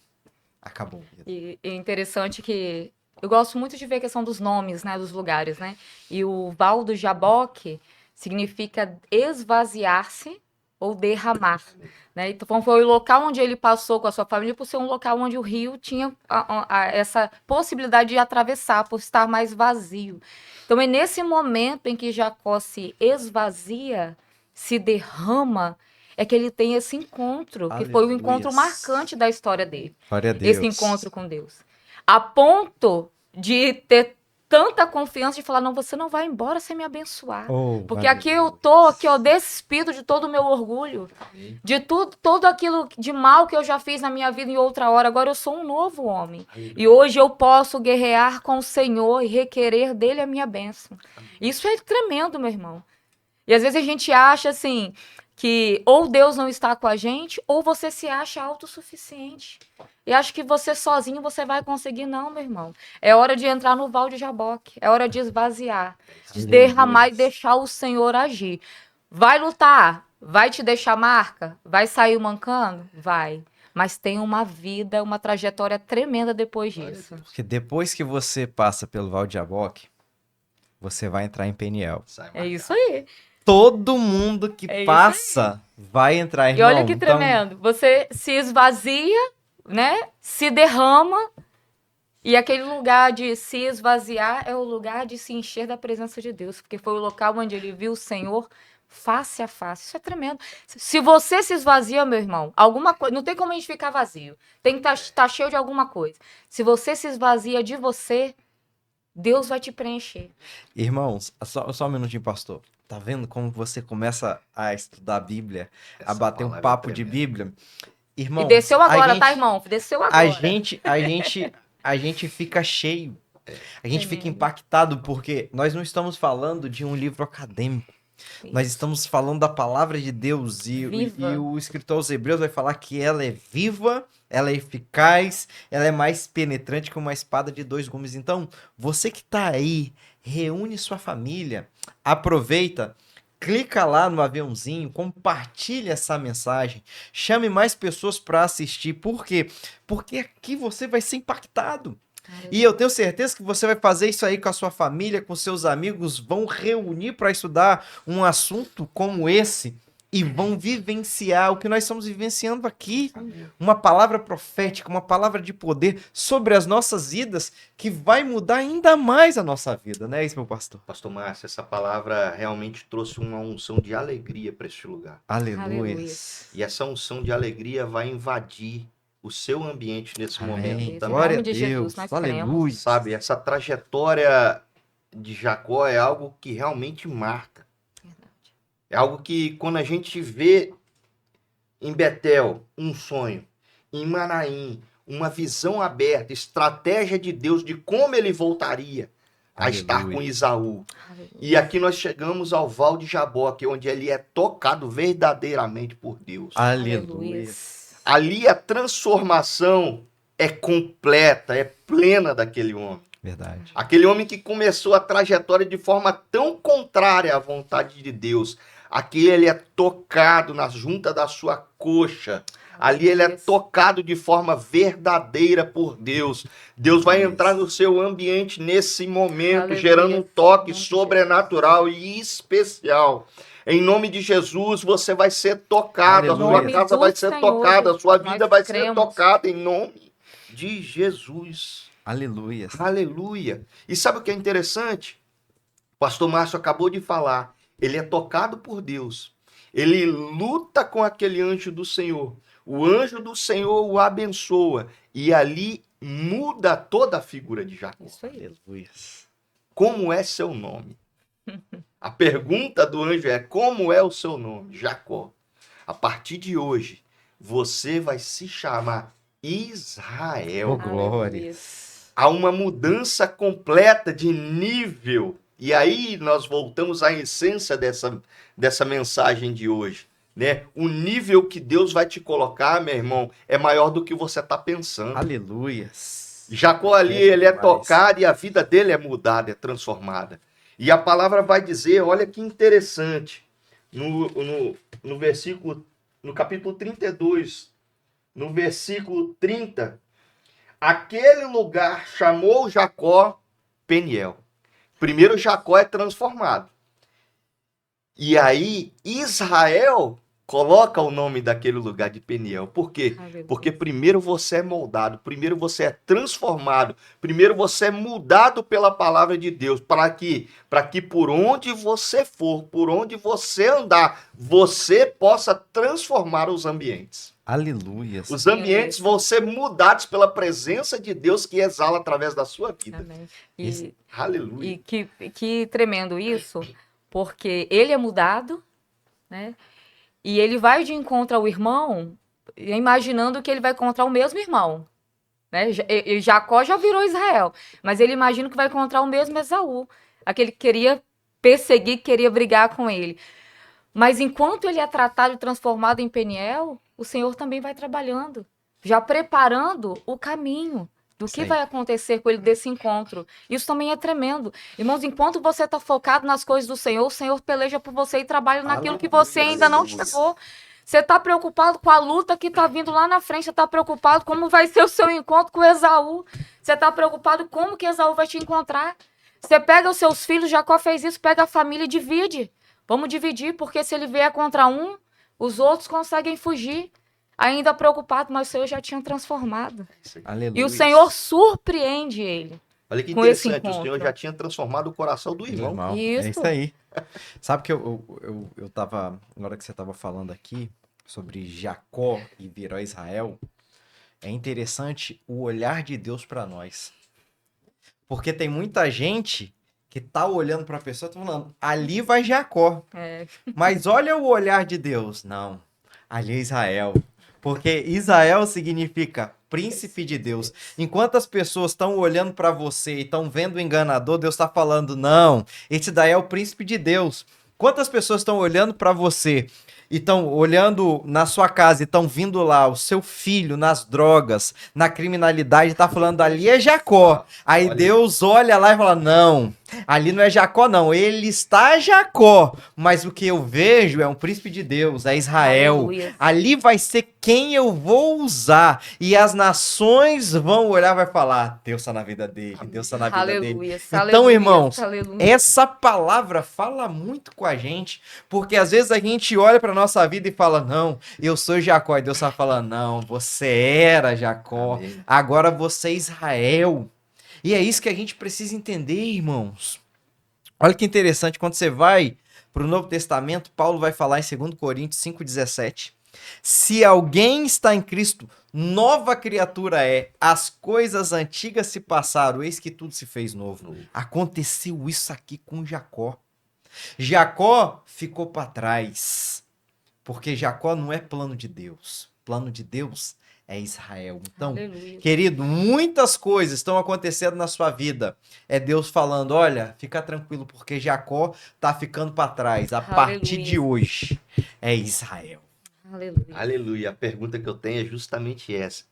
acabou. E é interessante que eu gosto muito de ver a questão dos nomes, né, dos lugares, né? E o Val do Jaboque significa esvaziar-se ou derramar, né? Então foi o local onde ele passou com a sua família por ser um local onde o rio tinha essa possibilidade de atravessar, por estar mais vazio. Então é nesse momento em que Jacó se esvazia, se derrama, é que ele tem esse encontro, que foi o Aleluias. encontro marcante da história dele. Glória a Deus. Esse encontro com Deus. A ponto de ter tanta confiança de falar, não, você não vai embora sem me abençoar. Oh, Porque aqui eu tô, aqui, ó, despido de todo o meu orgulho, Amém. de todo aquilo de mal que eu já fiz na minha vida em outra hora. Agora eu sou um novo homem. E hoje eu posso guerrear com o Senhor e requerer dele a minha bênção. Isso é tremendo, meu irmão. E às vezes a gente acha assim, que ou Deus não está com a gente, ou você se acha autossuficiente. E acha que você sozinho você vai conseguir. Não, meu irmão. É hora de entrar no Val de Jaboque. É hora de esvaziar. De derramar e deixar o Senhor agir. Vai lutar? Vai te deixar marca? Vai sair mancando? Vai. Mas tem uma vida, uma trajetória tremenda depois disso. Porque depois que você passa pelo Val de Jaboque, você vai entrar em Peniel. Sai É mais. isso aí. Todo mundo que É isso passa vai entrar, E irmão. olha que tremendo. Você se esvazia, né? Se derrama. E aquele lugar de se esvaziar é o lugar de se encher da presença de Deus. Porque foi o local onde ele viu o Senhor face a face. Isso é tremendo. Se você se esvazia, meu irmão, alguma coisa. Não tem como a gente ficar vazio. Tem que estar cheio de alguma coisa. Se você se esvazia de você, Deus vai te preencher. Irmãos, só um minutinho, pastor. Tá vendo como você começa a estudar a Bíblia, a Essa bater um palavra é papo de tremenda. Bíblia? Irmão, E desceu agora, a gente, tá, irmão? Desceu agora. a gente fica cheio. A gente fica Tremendo. impactado porque nós não estamos falando de um livro acadêmico. Nós estamos falando da palavra de Deus e Viva. o escritor aos Hebreus vai falar que ela é viva, ela é eficaz, ela é mais penetrante que uma espada de 2 gumes. Então, você que está aí, reúne sua família, aproveita, clica lá no aviãozinho, compartilha essa mensagem, chame mais pessoas para assistir. Por quê? Porque aqui você vai ser impactado. E eu tenho certeza que você vai fazer isso aí com a sua família, com seus amigos, vão reunir para estudar um assunto como esse e vão vivenciar o que nós estamos vivenciando aqui. Uma palavra profética, uma palavra de poder sobre as nossas vidas que vai mudar ainda mais a nossa vida, não é isso, meu pastor? Pastor Márcio, essa palavra realmente trouxe uma unção de alegria para este lugar. Aleluia. E essa unção de alegria vai invadir o seu ambiente nesse Amém. momento Em também. Glória a nome de Jesus, Deus. nós Aleluia. Sabe, essa trajetória de Jacó é algo que realmente marca. É algo que, quando a gente vê em Betel um sonho, em Manaim uma visão aberta, estratégia de Deus de como ele voltaria a estar com Esaú. E aqui nós chegamos ao Val de Jaboque, onde ele é tocado verdadeiramente por Deus. Aleluia. Ali a transformação é completa, é plena daquele homem. Verdade. Aquele homem que começou a trajetória de forma tão contrária à vontade de Deus. Aqui ele é tocado na junta da sua coxa. Ali ele é tocado de forma verdadeira por Deus. Deus vai entrar no seu ambiente nesse momento, gerando um toque sobrenatural e especial. Em nome de Jesus, você vai ser tocado, a sua casa vai ser tocada, a sua vida vai ser tocada em nome de Jesus. Aleluia. Aleluia. E sabe o que é interessante? O pastor Márcio acabou de falar. Ele é tocado por Deus. Ele luta com aquele anjo do Senhor. O anjo do Senhor o abençoa. E ali muda toda a figura de Jacó. Isso aí. Aleluia. Como é seu nome? A pergunta do anjo é: como é o seu nome? Jacó. A partir de hoje, você vai se chamar Israel. Oh, glória. Há uma mudança completa de nível. E aí nós voltamos à essência dessa mensagem de hoje, né? O nível que Deus vai te colocar, meu irmão, é maior do que você está pensando. Aleluia. Jacó ali, ele é tocado e a vida dele é mudada, é transformada. E a palavra vai dizer, olha que interessante, no versículo, no capítulo 32, no versículo 30, aquele lugar chamou Jacó Peniel. Primeiro Jacó é transformado. E aí Israel coloca o nome daquele lugar de Peniel. Por quê? Porque primeiro você é moldado, primeiro você é transformado, primeiro você é mudado pela palavra de Deus, para que por onde você for, por onde você andar, você possa transformar os ambientes. Aleluia. Os ambientes vão ser mudados pela presença de Deus que exala através da sua vida. Amém. Aleluia. E que tremendo isso, porque ele é mudado, né? E ele vai de encontro ao irmão, imaginando que ele vai encontrar o mesmo irmão, né? Jacó já virou Israel, mas ele imagina que vai encontrar o mesmo Esaú, aquele que queria perseguir, que queria brigar com ele. Mas enquanto ele é tratado e transformado em Peniel, o Senhor também vai trabalhando, já preparando o caminho do que vai acontecer com ele desse encontro. Isso também é tremendo. Irmãos, enquanto você está focado nas coisas do Senhor, o Senhor peleja por você e trabalha naquilo que você ainda não chegou. Você está preocupado com a luta que está vindo lá na frente, você está preocupado como vai ser o seu encontro com Esaú. Você está preocupado como que Esaú vai te encontrar. Você pega os seus filhos, Jacó fez isso, pega a família e divide. Vamos dividir, porque se ele vier contra um, os outros conseguem fugir. Ainda preocupado, mas o Senhor já tinha transformado. Aleluia. E o Senhor surpreende ele. Olha que com esse interessante, o encontro. Senhor já tinha transformado o coração do irmão. Isso. É isso aí. Sabe que eu tava, na hora que você tava falando aqui sobre Jacó e virar Israel, é interessante o olhar de Deus para nós. Porque tem muita gente que tá olhando para a pessoa e tá falando, ali vai Jacó. Mas olha o olhar de Deus. Não, ali é Israel. Porque Israel significa príncipe de Deus. Enquanto as pessoas estão olhando para você e estão vendo o enganador, Deus está falando, não, esse daí é o príncipe de Deus. Quantas pessoas estão olhando para você e estão olhando na sua casa e estão vindo lá, o seu filho nas drogas, na criminalidade, está falando, ali é Jacó. Aí Deus olha lá e fala, não, ali não é Jacó não, ele está Jacó, mas o que eu vejo é um príncipe de Deus, é Israel. Aleluia. Ali vai ser quem eu vou usar, e as nações vão olhar e vai falar, Deus está na vida dele, Deus está na vida dele. Aleluia. Então, irmãos, aleluia. essa palavra fala muito com a gente, porque às vezes a gente olha para nossa vida e fala, não, eu sou Jacó, e Deus está falando, não, você era Jacó, Amém. agora você é Israel. E é isso que a gente precisa entender, irmãos. Olha que interessante, quando você vai para o Novo Testamento, Paulo vai falar em 2 Coríntios 5,17, Se alguém está em Cristo, nova criatura é. As coisas antigas se passaram, eis que tudo se fez novo. Aconteceu isso aqui com Jacó. Jacó ficou para trás, porque Jacó não é plano de Deus. Plano de Deus é Israel. Então, Aleluia. querido, muitas coisas estão acontecendo na sua vida. É Deus falando, olha, fica tranquilo, porque Jacó tá ficando para trás. A partir de hoje é Israel. Aleluia. Aleluia. A pergunta que eu tenho é justamente essa.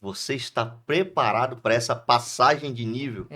Você está preparado para essa passagem de nível?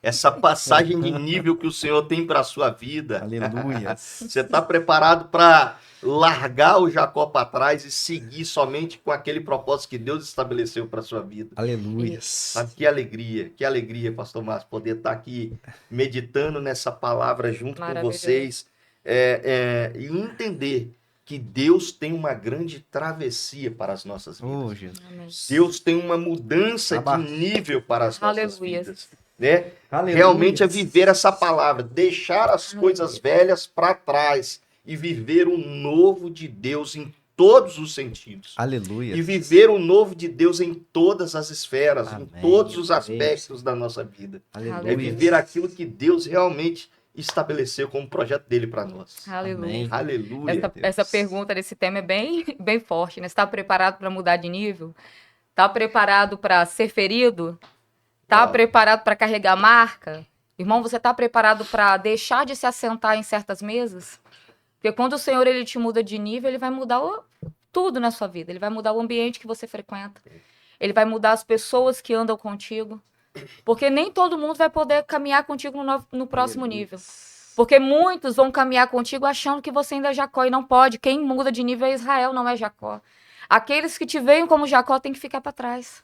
Essa passagem de nível que o Senhor tem para a sua vida? Aleluia. Você está preparado para largar o Jacó para trás e seguir somente com aquele propósito que Deus estabeleceu para a sua vida? Aleluia. Sabe que alegria, pastor Márcio, poder estar aqui meditando nessa palavra junto com vocês e entender que Deus tem uma grande travessia para as nossas vidas. Oh, Jesus. Deus tem uma mudança de nível para as nossas vidas. Né? Realmente é viver essa palavra, deixar as coisas velhas para trás e viver o novo de Deus em todos os sentidos. Aleluia. E viver o novo de Deus em todas as esferas, Amém. em todos os aspectos da nossa vida. Aleluia. É viver aquilo que Deus realmente estabeleceu como projeto dele para nós. Aleluia. Amém. Aleluia. Essa pergunta desse tema é bem forte, né? Você está preparado para mudar de nível? Está preparado para ser ferido? Está preparado para carregar marca? Irmão, você está preparado para deixar de se assentar em certas mesas? Porque quando o Senhor ele te muda de nível, ele vai mudar tudo na sua vida. Ele vai mudar o ambiente que você frequenta. Ele vai mudar as pessoas que andam contigo. Porque nem todo mundo vai poder caminhar contigo no próximo nível. Porque muitos vão caminhar contigo achando que você ainda é Jacó e não pode. Quem muda de nível é Israel, não é Jacó. Aqueles que te veem como Jacó têm que ficar para trás.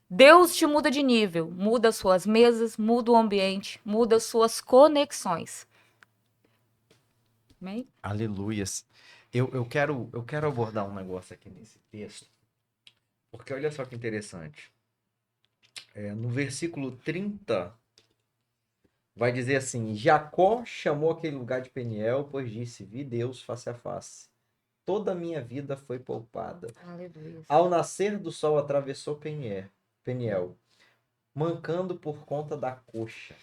Deus te muda de nível, muda suas mesas, muda o ambiente, muda suas conexões. Amém? Aleluias. Eu quero abordar um negócio aqui nesse texto, porque olha só que interessante. No versículo 30, vai dizer assim: Jacó chamou aquele lugar de Peniel, pois disse, vi Deus face a face. Toda a minha vida foi poupada. Aleluia. Ao nascer do sol atravessou Peniel, mancando por conta da coxa.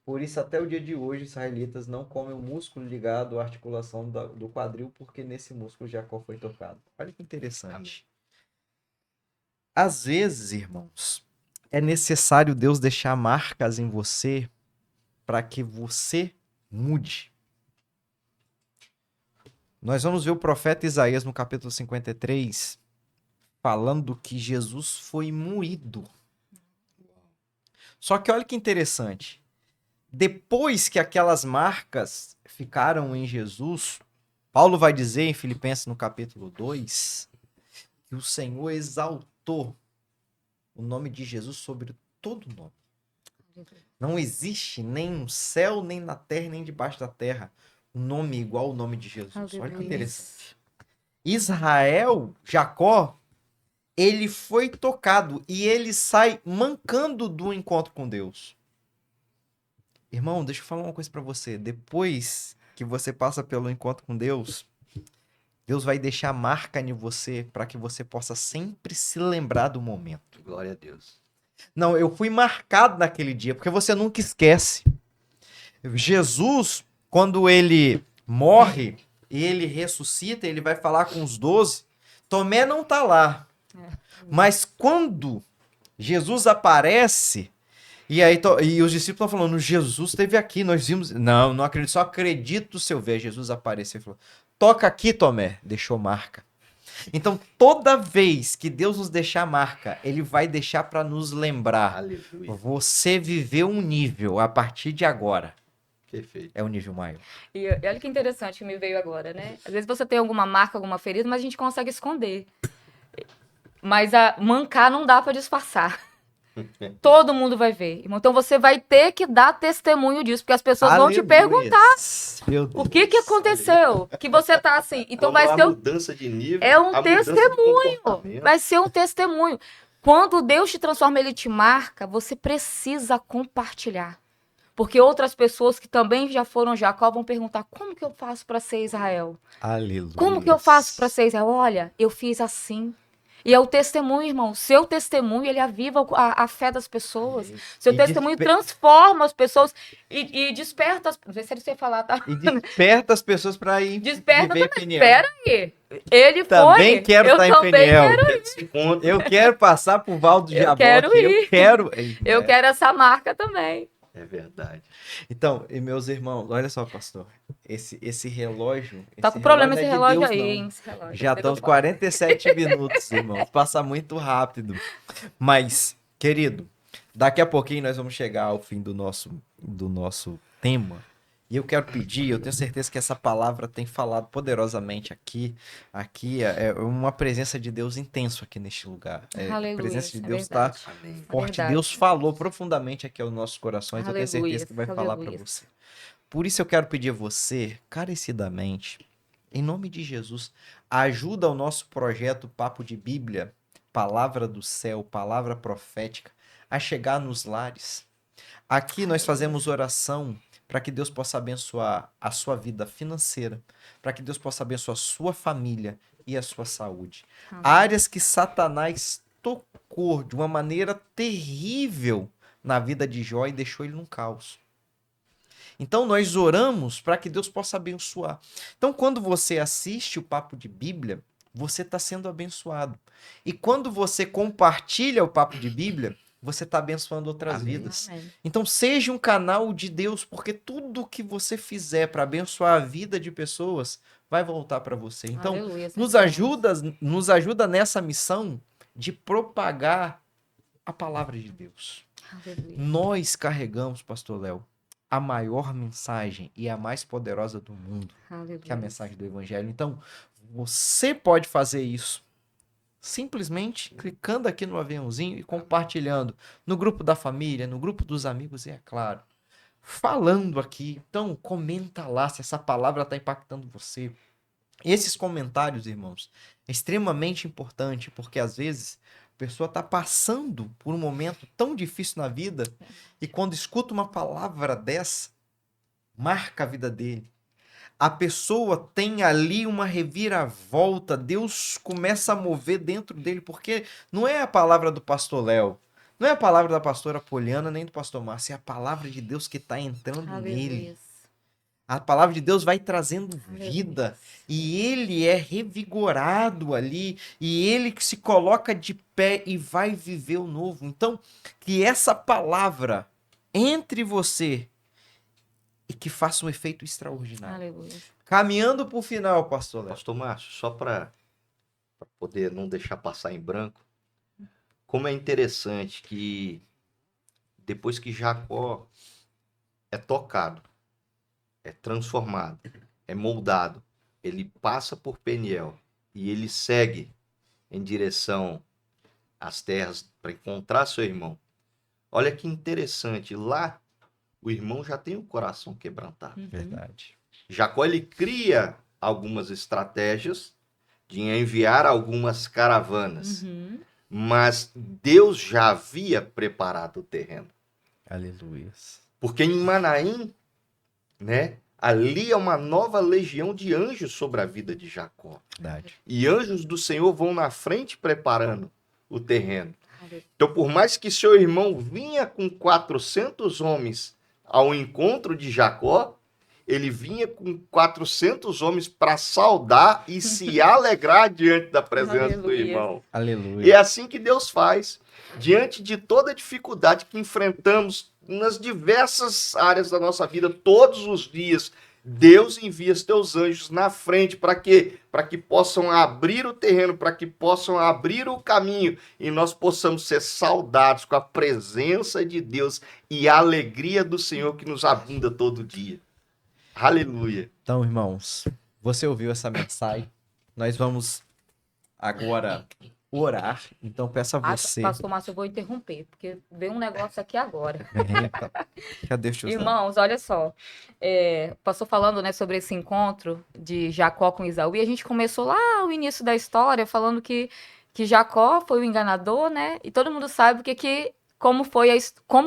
Por isso, até o dia de hoje, os israelitas não comem o músculo ligado à articulação do quadril, porque nesse músculo Jacó foi tocado. Olha que interessante. Às vezes, irmãos, é necessário Deus deixar marcas em você para que você mude. Nós vamos ver o profeta Isaías no capítulo 53 falando que Jesus foi moído. Só que olha que interessante. Depois que aquelas marcas ficaram em Jesus, Paulo vai dizer em Filipenses no capítulo 2 que o Senhor exaltou o nome de Jesus sobre todo nome. Não existe nem no céu, nem na terra, nem debaixo da terra um nome igual ao nome de Jesus. Olha que interessante. Israel, Jacó, ele foi tocado e ele sai mancando do encontro com Deus. Irmão, deixa eu falar uma coisa pra você. Depois que você passa pelo encontro com Deus, Deus vai deixar marca em você para que você possa sempre se lembrar do momento. Glória a Deus. Não, eu fui marcado naquele dia, porque você nunca esquece. Jesus, quando ele morre e ele ressuscita, ele vai falar com os 12. Tomé não tá lá. Mas quando Jesus aparece, e os discípulos estão falando, Jesus esteve aqui, nós vimos. Não acredito, só acredito se eu ver. Jesus aparecer e falou, toca aqui, Tomé. Deixou marca. Então, toda vez que Deus nos deixar marca, ele vai deixar para nos lembrar. Aleluia. Você viveu um nível a partir de agora. Perfeito. É um nível maior. E olha que interessante que me veio agora, né? Às vezes você tem alguma marca, alguma ferida, mas a gente consegue esconder. Mas mancar não dá para disfarçar. Todo mundo vai ver. Então você vai ter que dar testemunho disso, porque as pessoas vão te perguntar o que aconteceu, que você tá assim. Então vai ser mudança de nível, é um testemunho. Vai ser um testemunho. Quando Deus te transforma, ele te marca, você precisa compartilhar. Porque outras pessoas que também já foram Jacó vão perguntar: como que eu faço para ser Israel? Aleluia. Como que eu faço para ser Israel? Olha, eu fiz assim. E é o testemunho, irmão. Seu testemunho, ele aviva a fé das pessoas. Seu E testemunho transforma as pessoas e desperta as... Não sei se ele ia falar, tá? E desperta as pessoas para ir Desperta viver também. Peniel. Espera aí. Ele Também foi. quero eu estar em também Peniel. quero Eu quero passar por Val do Eu Jaboque. quero ir. Eu quero. Eu quero essa marca também. É verdade. Então, e meus irmãos, olha só, pastor. Esse relógio. Tá com problema esse não é de relógio Deus, aí, não. hein? Esse relógio. Já estão 47 minutos, irmãos. Passa muito rápido. Mas, querido, daqui a pouquinho nós vamos chegar ao fim do nosso tema. E eu quero pedir, eu tenho certeza que essa palavra tem falado poderosamente aqui. Aqui é uma presença de Deus intenso aqui neste lugar. A Aleluia, presença de é Deus está verdade. Amém. forte. Verdade. Deus falou profundamente aqui aos nossos corações. Eu tenho Aleluia, certeza que vai falar para aleluia. você. Por isso eu quero pedir a você, carecidamente, em nome de Jesus, ajuda ao nosso projeto Papo de Bíblia, Palavra do Céu, Palavra Profética, a chegar nos lares. Aqui nós fazemos oração para que Deus possa abençoar a sua vida financeira, para que Deus possa abençoar a sua família e a sua saúde. Amém. Áreas que Satanás tocou de uma maneira terrível na vida de Jó e deixou ele num caos. Então nós oramos para que Deus possa abençoar. Então quando você assiste o Papo de Bíblia, você está sendo abençoado. E quando você compartilha o Papo de Bíblia, você está abençoando outras Amém. vidas. Amém. Então seja um canal de Deus, porque tudo que você fizer para abençoar a vida de pessoas vai voltar para você. Então Aleluia, nos ajuda nessa missão de propagar a palavra de Deus. Aleluia. Nós carregamos, pastor Léo, a maior mensagem e a mais poderosa do mundo, Aleluia. que é a mensagem do evangelho. Então, você pode fazer isso simplesmente clicando aqui no aviãozinho e compartilhando no grupo da família, no grupo dos amigos e, é claro, falando aqui. Então, comenta lá se essa palavra está impactando você. Esses comentários, irmãos, é extremamente importante, porque às vezes a pessoa está passando por um momento tão difícil na vida e quando escuta uma palavra dessa, marca a vida dele. A pessoa tem ali uma reviravolta, Deus começa a mover dentro dele, porque não é a palavra do pastor Léo, não é a palavra da pastora Poliana nem do pastor Márcio, é a palavra de Deus que está entrando nele. Aleluia. A palavra de Deus vai trazendo vida Aleluia. e ele é revigorado ali e ele que se coloca de pé e vai viver o novo. Então, que essa palavra entre você e que faça um efeito extraordinário. Aleluia. Caminhando para o final, pastor Léo. Pastor Márcio, só para poder não deixar passar em branco, como é interessante que depois que Jacó é tocado, é transformado, é moldado, ele passa por Peniel e ele segue em direção às terras para encontrar seu irmão. Olha que interessante, lá o irmão já tem o coração quebrantado. Uhum. Verdade. Jacó ele cria algumas estratégias de enviar algumas caravanas, Uhum. mas Deus já havia preparado o terreno. Aleluia. Porque em Manaim, né, ali é uma nova legião de anjos sobre a vida de Jacó. Verdade. E anjos do Senhor vão na frente preparando o terreno. Aleluia. Então, por mais que seu irmão vinha com 400 homens ao encontro de Jacó, ele vinha com 400 homens para saudar e se alegrar diante da presença do Aleluia. irmão. E Aleluia. é assim que Deus faz. Diante de toda a dificuldade que enfrentamos nas diversas áreas da nossa vida, todos os dias, Deus envia os teus anjos na frente para quê? Para que possam abrir o terreno, para que possam abrir o caminho e nós possamos ser saudados com a presença de Deus e a alegria do Senhor que nos abunda todo dia. Aleluia. Então, irmãos, você ouviu essa mensagem? Nós vamos agora orar. Então, peço a você. Pastor Márcio, eu vou interromper, porque veio um negócio aqui agora. Eita, cadê o tio Zé? Irmãos, olha só. Passou falando, né, sobre esse encontro de Jacó com Esaú, e a gente começou lá o início da história falando que Jacó foi o enganador, né? E todo mundo sabe o que como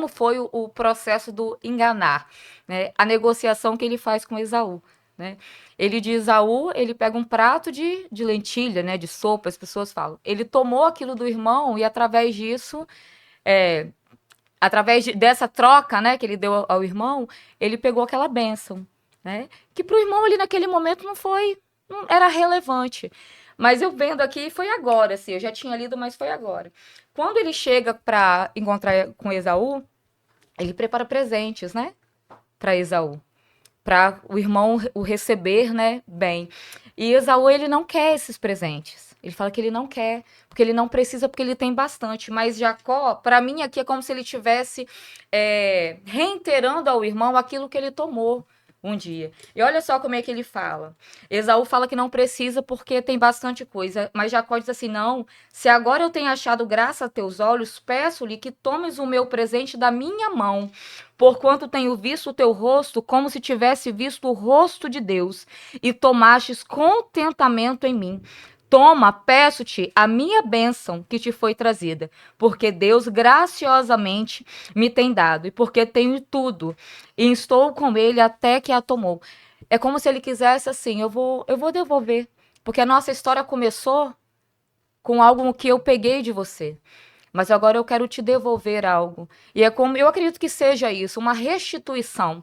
foi o processo do enganar, né? A negociação que ele faz com Esaú, né? Ele de Esaú, ele pega um prato de lentilha, né? De sopa, as pessoas falam. Ele tomou aquilo do irmão e através disso, dessa troca, né? Que ele deu ao irmão, ele pegou aquela bênção, né? Que para o irmão ali naquele momento não era relevante. Mas eu vendo aqui, foi agora, assim, eu já tinha lido, mas foi agora. Quando ele chega para encontrar com Esaú, ele prepara presentes, né, para Esaú, para o irmão o receber, né, bem. E Esaú, ele não quer esses presentes. Ele fala que ele não quer, porque ele não precisa, porque ele tem bastante. Mas Jacó, para mim aqui é como se ele estivesse reiterando ao irmão aquilo que ele tomou um dia. E olha só como é que ele fala. Esaú fala que não precisa porque tem bastante coisa, mas Jacó diz assim, não, se agora eu tenho achado graça a teus olhos, peço-lhe que tomes o meu presente da minha mão, porquanto tenho visto o teu rosto como se tivesse visto o rosto de Deus, e tomastes contentamento em mim. Toma, peço-te, a minha bênção que te foi trazida, porque Deus graciosamente me tem dado, e porque tenho tudo, e estou com ele até que a tomou. É como se ele quisesse assim, eu vou devolver, porque a nossa história começou com algo que eu peguei de você, mas agora eu quero te devolver algo. E é como, eu acredito que seja isso, uma restituição.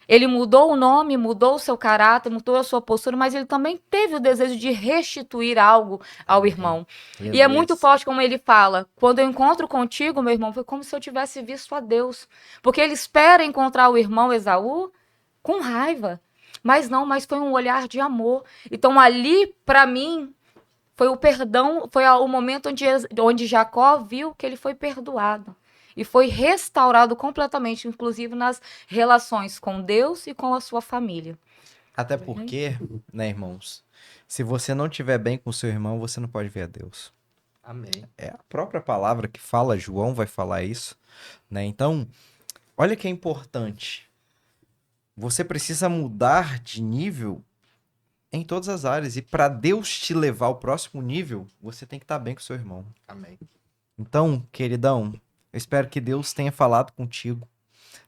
Ele mudou o nome, mudou o seu caráter, mudou a sua postura, mas ele também teve o desejo de restituir algo ao irmão. E é muito forte como ele fala, quando eu encontro contigo, meu irmão, foi como se eu tivesse visto a Deus. Porque ele espera encontrar o irmão Esaú com raiva. Mas não, mas foi um olhar de amor. Então ali, para mim, foi o perdão, foi o momento onde Jacó viu que ele foi perdoado. E foi restaurado completamente, inclusive nas relações com Deus e com a sua família. Até porque, né, irmãos, se você não estiver bem com o seu irmão, você não pode ver a Deus. Amém. É a própria palavra que fala, João vai falar isso, né? Então, olha que é importante. Você precisa mudar de nível em todas as áreas. E para Deus te levar ao próximo nível, você tem que estar bem com o seu irmão. Amém. Então, queridão, eu espero que Deus tenha falado contigo,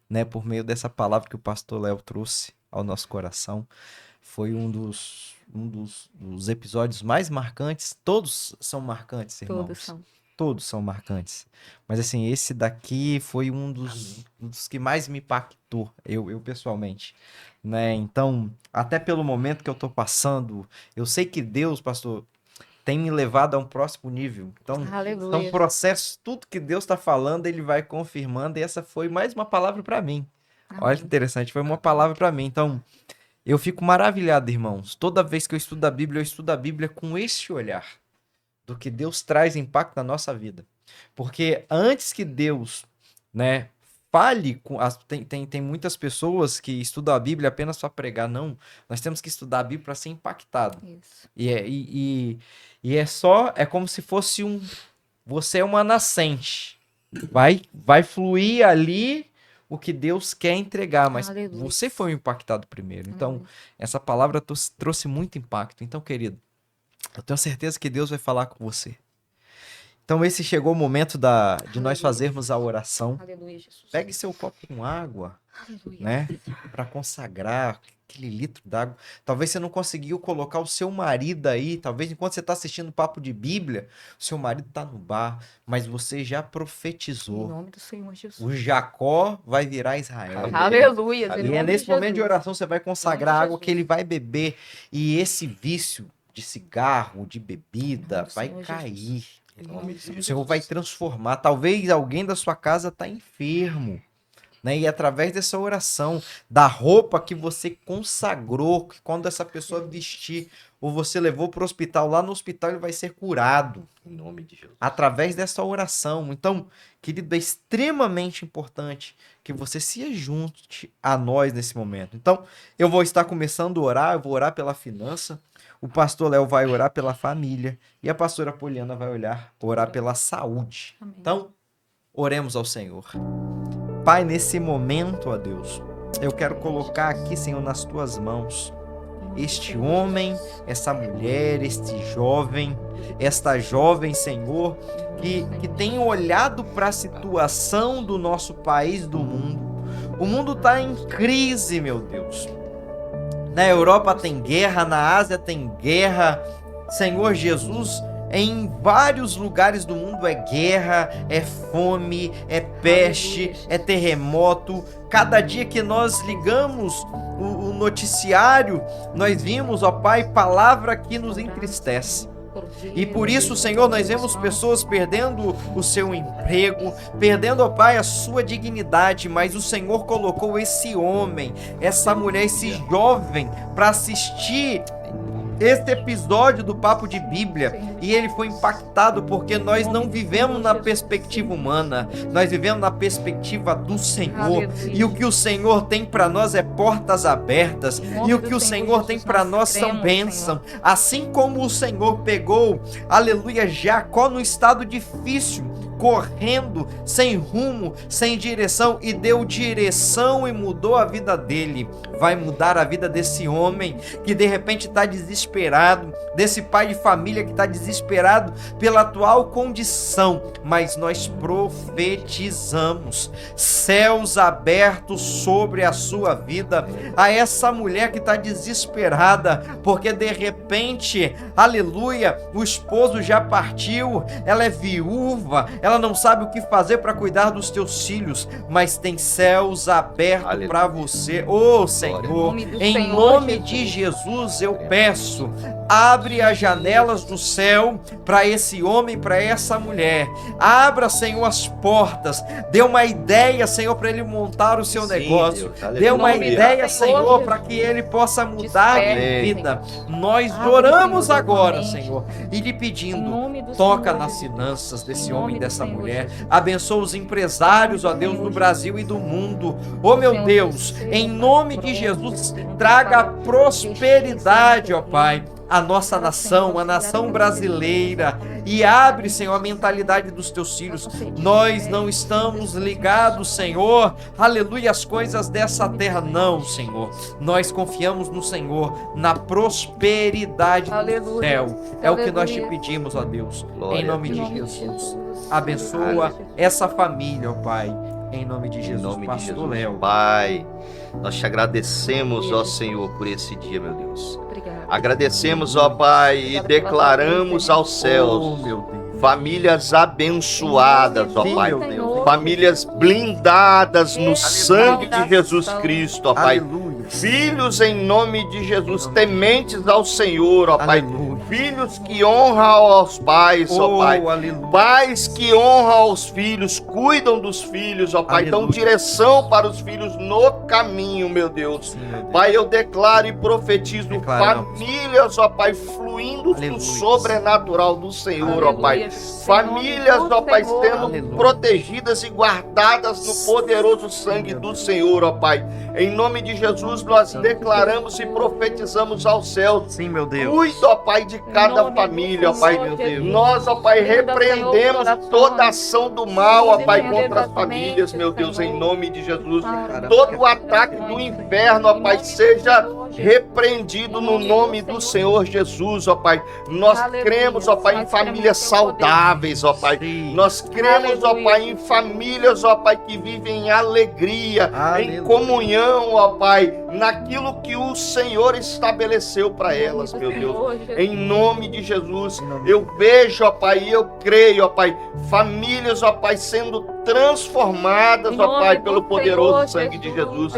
né, por meio dessa palavra que o pastor Léo trouxe ao nosso coração. Foi um dos episódios mais marcantes. Todos são marcantes, irmãos. Todos são. Todos são marcantes. Mas assim, esse daqui foi um dos que mais me impactou, eu pessoalmente, né? Então, até pelo momento que eu tô passando, eu sei que Deus, pastor, tem me levado a um próximo nível. Então, Aleluia. são processos, tudo que Deus está falando, ele vai confirmando, e essa foi mais uma palavra para mim. Olha que interessante, foi uma palavra para mim. Então, eu fico maravilhado, irmãos. Toda vez que eu estudo a Bíblia, eu estudo a Bíblia com esse olhar do que Deus traz impacto na nossa vida. Porque antes que Deus, né, fale com tem muitas pessoas que estudam a Bíblia apenas para pregar. Não, nós temos que estudar a Bíblia para ser impactado. Isso. E é como se fosse você é uma nascente. Vai fluir ali o que Deus quer entregar, mas Aleluia. você foi o impactado primeiro. Então, essa palavra trouxe muito impacto. Então, querido, eu tenho certeza que Deus vai falar com você. Então, esse chegou o momento de nós fazermos a oração. Aleluia, Jesus. Pegue seu copo com água, Aleluia. né? Para consagrar aquele litro d'água. Talvez você não conseguiu colocar o seu marido aí. Talvez enquanto você está assistindo Papo de Bíblia, o seu marido está no bar, mas você já Em profetizou. nome do Senhor Jesus. O Jacó vai virar Israel. Aleluia. E é nesse momento de oração você vai consagrar a água que ele vai beber. E esse vício de cigarro, de bebida, vai cair. O Senhor vai transformar. Talvez alguém da sua casa está enfermo, né? E através dessa oração, da roupa que você consagrou, que quando essa pessoa vestir, ou você levou para o hospital, lá no hospital ele vai ser curado. Em nome de Jesus. Através dessa oração. Então, querido, é extremamente importante que você se junte a nós nesse momento. Então, eu vou estar começando a orar, eu vou orar pela finança, o pastor Léo vai orar pela família e a pastora Poliana vai orar pela saúde. Amém. Então, oremos ao Senhor. Pai, nesse momento, ó Deus, eu quero colocar aqui, Senhor, nas tuas mãos este homem, essa mulher, este jovem, esta jovem, Senhor, que tem olhado para a situação do nosso país, do mundo. O mundo está em crise, meu Deus. Na Europa tem guerra, na Ásia tem guerra. Senhor Jesus, em vários lugares do mundo é guerra, é fome, é peste, é terremoto. Cada dia que nós ligamos o noticiário, nós vimos, ó Pai, palavra que nos entristece. E por isso, Senhor, nós vemos pessoas perdendo o seu emprego, perdendo, ó Pai, a sua dignidade, mas o Senhor colocou esse homem, essa mulher, esse jovem para assistir este episódio do Papo de Bíblia, e ele foi impactado porque nós não vivemos na perspectiva humana, nós vivemos na perspectiva do Senhor, e o que o Senhor tem para nós é portas abertas, e o que o Senhor tem para nós são bênçãos, assim como o Senhor pegou, aleluia, Jacó no estado difícil, correndo, sem rumo, sem direção, e deu direção e mudou a vida dele. Vai mudar a vida desse homem que de repente está desesperado, desse pai de família que está desesperado pela atual condição, mas nós profetizamos céus abertos sobre a sua vida, a essa mulher que está desesperada, porque de repente, aleluia, o esposo já partiu, ela é viúva, ela não sabe o que fazer para cuidar dos teus filhos, mas tem céus abertos para você. Oh Senhor, em nome de Jesus eu peço, abre as janelas do céu para esse homem, para essa mulher. Abra, Senhor, as portas. Dê uma ideia, Senhor, para ele montar o seu negócio. Dê uma ideia, Senhor, para que ele possa mudar de vida. Nós oramos agora, Senhor, e lhe pedindo, toca nas finanças desse homem e dessa mulher. Abençoa os empresários, ó Deus, do Brasil e do mundo. Ó meu Deus, em nome de Jesus, traga prosperidade, ó Pai, a nossa nação, a nação brasileira, e abre, Senhor, a mentalidade dos teus filhos. Nós não estamos ligados, Senhor, aleluia, às coisas dessa terra, não, Senhor. Nós confiamos no Senhor, na prosperidade do céu. É o que nós te pedimos, ó Deus, em nome de Jesus. Abençoa essa família, ó Pai, em nome de Jesus. Pastor Léo. Pai, nós te agradecemos, ó Senhor, por esse dia, meu Deus. Agradecemos, ó Pai, e declaramos aos céus famílias abençoadas, ó Pai. Famílias blindadas no sangue de Jesus Cristo, ó Pai. Filhos em nome de Jesus, tementes ao Senhor, ó Pai. Filhos que honram aos pais, ó Pai. Pais que honram aos filhos, cuidam dos filhos, ó Pai. Dão direção para os filhos no caminho, meu Deus. Pai, eu declaro e profetizo famílias, ó Pai, fluindo do sobrenatural do Senhor, ó Pai. Famílias, ó Pai, sendo protegidas e guardadas no poderoso sangue do Senhor, ó Pai. Em nome de Jesus, nós declaramos e profetizamos aos céus. Sim, meu Deus. Cuida, ó Pai, de cada família, ó Pai. Nós, ó Pai, repreendemos toda ação do mal, ó Pai, contra as famílias, meu Deus, em nome de Jesus. Todo o ataque do inferno, ó Pai, seja repreendido no nome do Senhor Jesus, ó Pai. Nós cremos, ó Pai, em famílias saudáveis, ó Pai. Nós cremos, ó Pai, em famílias, ó Pai, que vivem em alegria, em comunhão, ó Pai, naquilo que o Senhor estabeleceu para elas, meu Deus. Em nome de Jesus, eu vejo, ó Pai, e eu creio, ó Pai, famílias, ó Pai, sendo transformadas, ó Pai, pelo poderoso sangue de Jesus.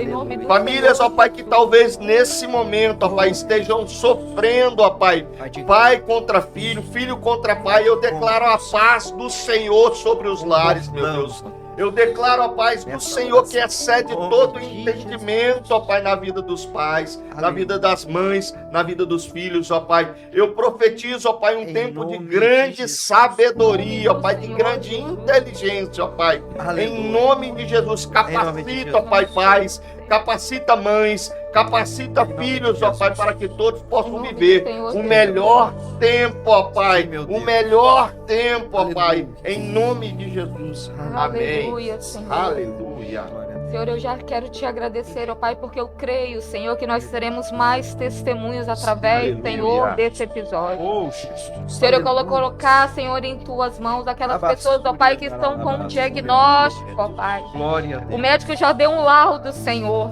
Famílias, ó Pai, que talvez nesse momento, ó Pai, estejam sofrendo, ó Pai, pai contra filho, filho contra pai. Eu declaro a paz do Senhor sobre os lares, meu Deus. Eu declaro a paz do Senhor que excede todo entendimento, ó Pai, na vida dos pais, na vida das mães, na vida dos filhos, ó Pai. Eu profetizo, ó Pai, um tempo de grande sabedoria, ó Pai, de grande inteligência, ó Pai. Em nome de Jesus, capacita, ó Pai, pais. Capacita mães, Capacita filhos, ó Pai, para que todos possam viver Senhor, o melhor tempo, ó Pai. Meu O Deus. melhor tempo, ó Pai. Aleluia. Em nome de Jesus. Amém. Aleluia, Senhor. Aleluia. Senhor, eu já quero te agradecer, ó Pai, porque eu creio, Senhor, que nós teremos mais testemunhos através, Aleluia. Senhor, desse episódio. Oh, Jesus. Senhor, eu quero colocar, Senhor, em tuas mãos aquelas pessoas, ó Pai, que estão com um diagnóstico, ó Pai. Glória a O Deus. médico já deu um laudo, Senhor.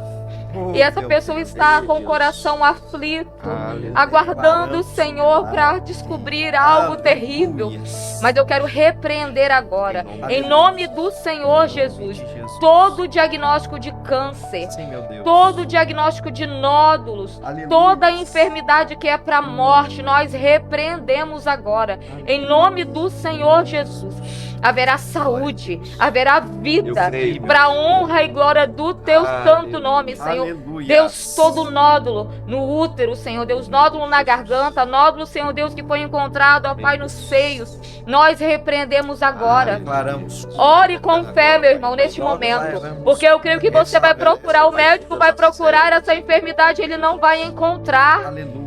Oh, E essa Deus. pessoa está com o coração aflito, Aleluia. aguardando o Senhor para descobrir algo terrível. Mas eu quero repreender agora, em nome do Senhor Jesus, todo diagnóstico de câncer, Sim, meu Deus. todo diagnóstico de nódulos, Aleluia. toda enfermidade que é para morte, nós repreendemos agora, em nome do Senhor Jesus. Haverá saúde, haverá vida, Eu creio, meu para a honra e glória do teu santo nome, Senhor. Aleluia. Deus, todo nódulo no útero, Senhor Deus, nódulo na garganta, nódulo, Senhor Deus, que foi encontrado, ó Pai, nos seios, nós repreendemos agora. Declaramos. Ore com fé, meu irmão, neste momento, porque eu creio que você vai procurar, o médico vai procurar essa enfermidade, ele não vai encontrar. Aleluia.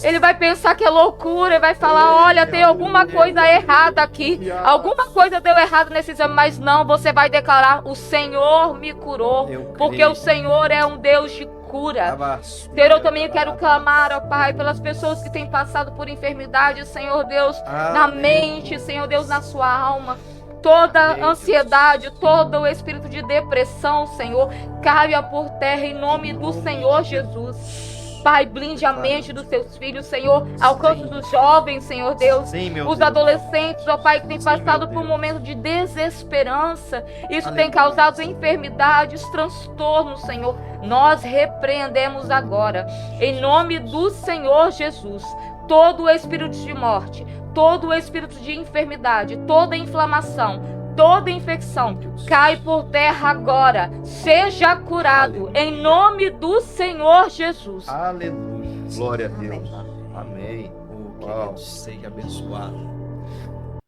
Ele vai pensar que é loucura, e vai falar, olha, tem alguma coisa errada aqui, alguma coisa deu errado nesse exame, mas não, você vai declarar, o Senhor me curou, Eu porque creio. o Senhor é um Deus de cura. Abaixo. Senhor, eu também quero clamar, ó Pai, pelas pessoas que têm passado por enfermidade, Senhor Deus, na mente, Senhor Deus, na sua alma. Toda ansiedade, todo o espírito de depressão, Senhor, caia por terra em nome do Senhor Jesus. Pai, blinde a mente dos seus filhos, Senhor, alcance dos jovens, Senhor Deus. Sim, meu Os Deus. adolescentes, ó Pai, que têm Sim, passado meu por um Deus. momento de desesperança. Isso Aleluia. tem causado enfermidades, transtornos, Senhor. Nós repreendemos agora, em nome do Senhor Jesus, todo o espírito de morte, todo o espírito de enfermidade, toda inflamação, toda infecção, cai por terra agora. Seja curado, em nome do Senhor Jesus. Aleluia. Glória a Deus. Amém. Oh, Uau. querido, seja abençoado.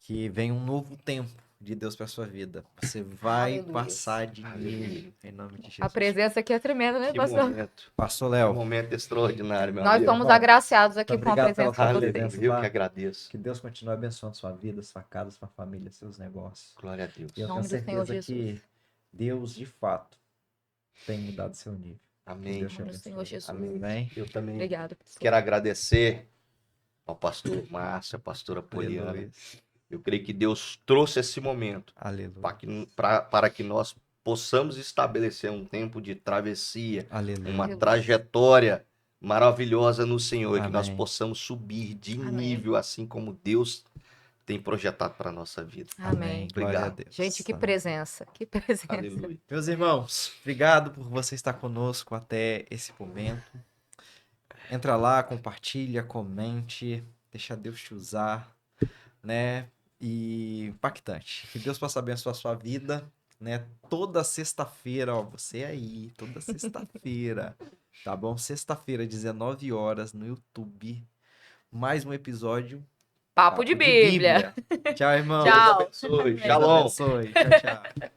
Que venha um novo tempo de Deus para sua vida. Você vai Aleluia. passar de nível em nome de Jesus. A presença aqui é tremenda, né, Que pastor? momento. Pastor Que Léo, momento extraordinário, meu Nós amigo. somos agraciados aqui Muito com a obrigado pela presença de sua vocês. presença. Eu que agradeço. que Deus continue abençoando sua vida, sua casa, sua família, seus negócios. Glória a Deus. E eu Em tenho nome do Senhor certeza que Jesus. Deus, de fato, tem mudado seu nível. Que Amém. Deus te Em nome do abençoe. Senhor Jesus. Amém. Amém. Eu também Obrigada, pastor. quero agradecer ao pastor Márcio, à pastora Poliana. Aleluia. Eu creio que Deus trouxe esse momento Aleluia. para que nós possamos estabelecer um tempo de travessia, Aleluia. uma Aleluia. trajetória maravilhosa no Senhor, e que nós Amém. possamos subir de Amém. nível, assim como Deus tem projetado para a nossa vida. Amém. Glória a Obrigado. Deus. Gente, que Amém. presença. Que presença. Aleluia. Meus irmãos, obrigado por você estar conosco até esse momento. Entra lá, compartilha, comente, deixa Deus te usar, né? E impactante. Que Deus possa abençoar a sua vida, né? Toda sexta-feira, ó, você aí, toda sexta-feira, tá bom? Sexta-feira, 19 horas, no YouTube, mais um episódio. Papo de Bíblia. Tchau, irmão. Tchau. Deus abençoe. Deus Shalom. abençoe. Tchau, tchau.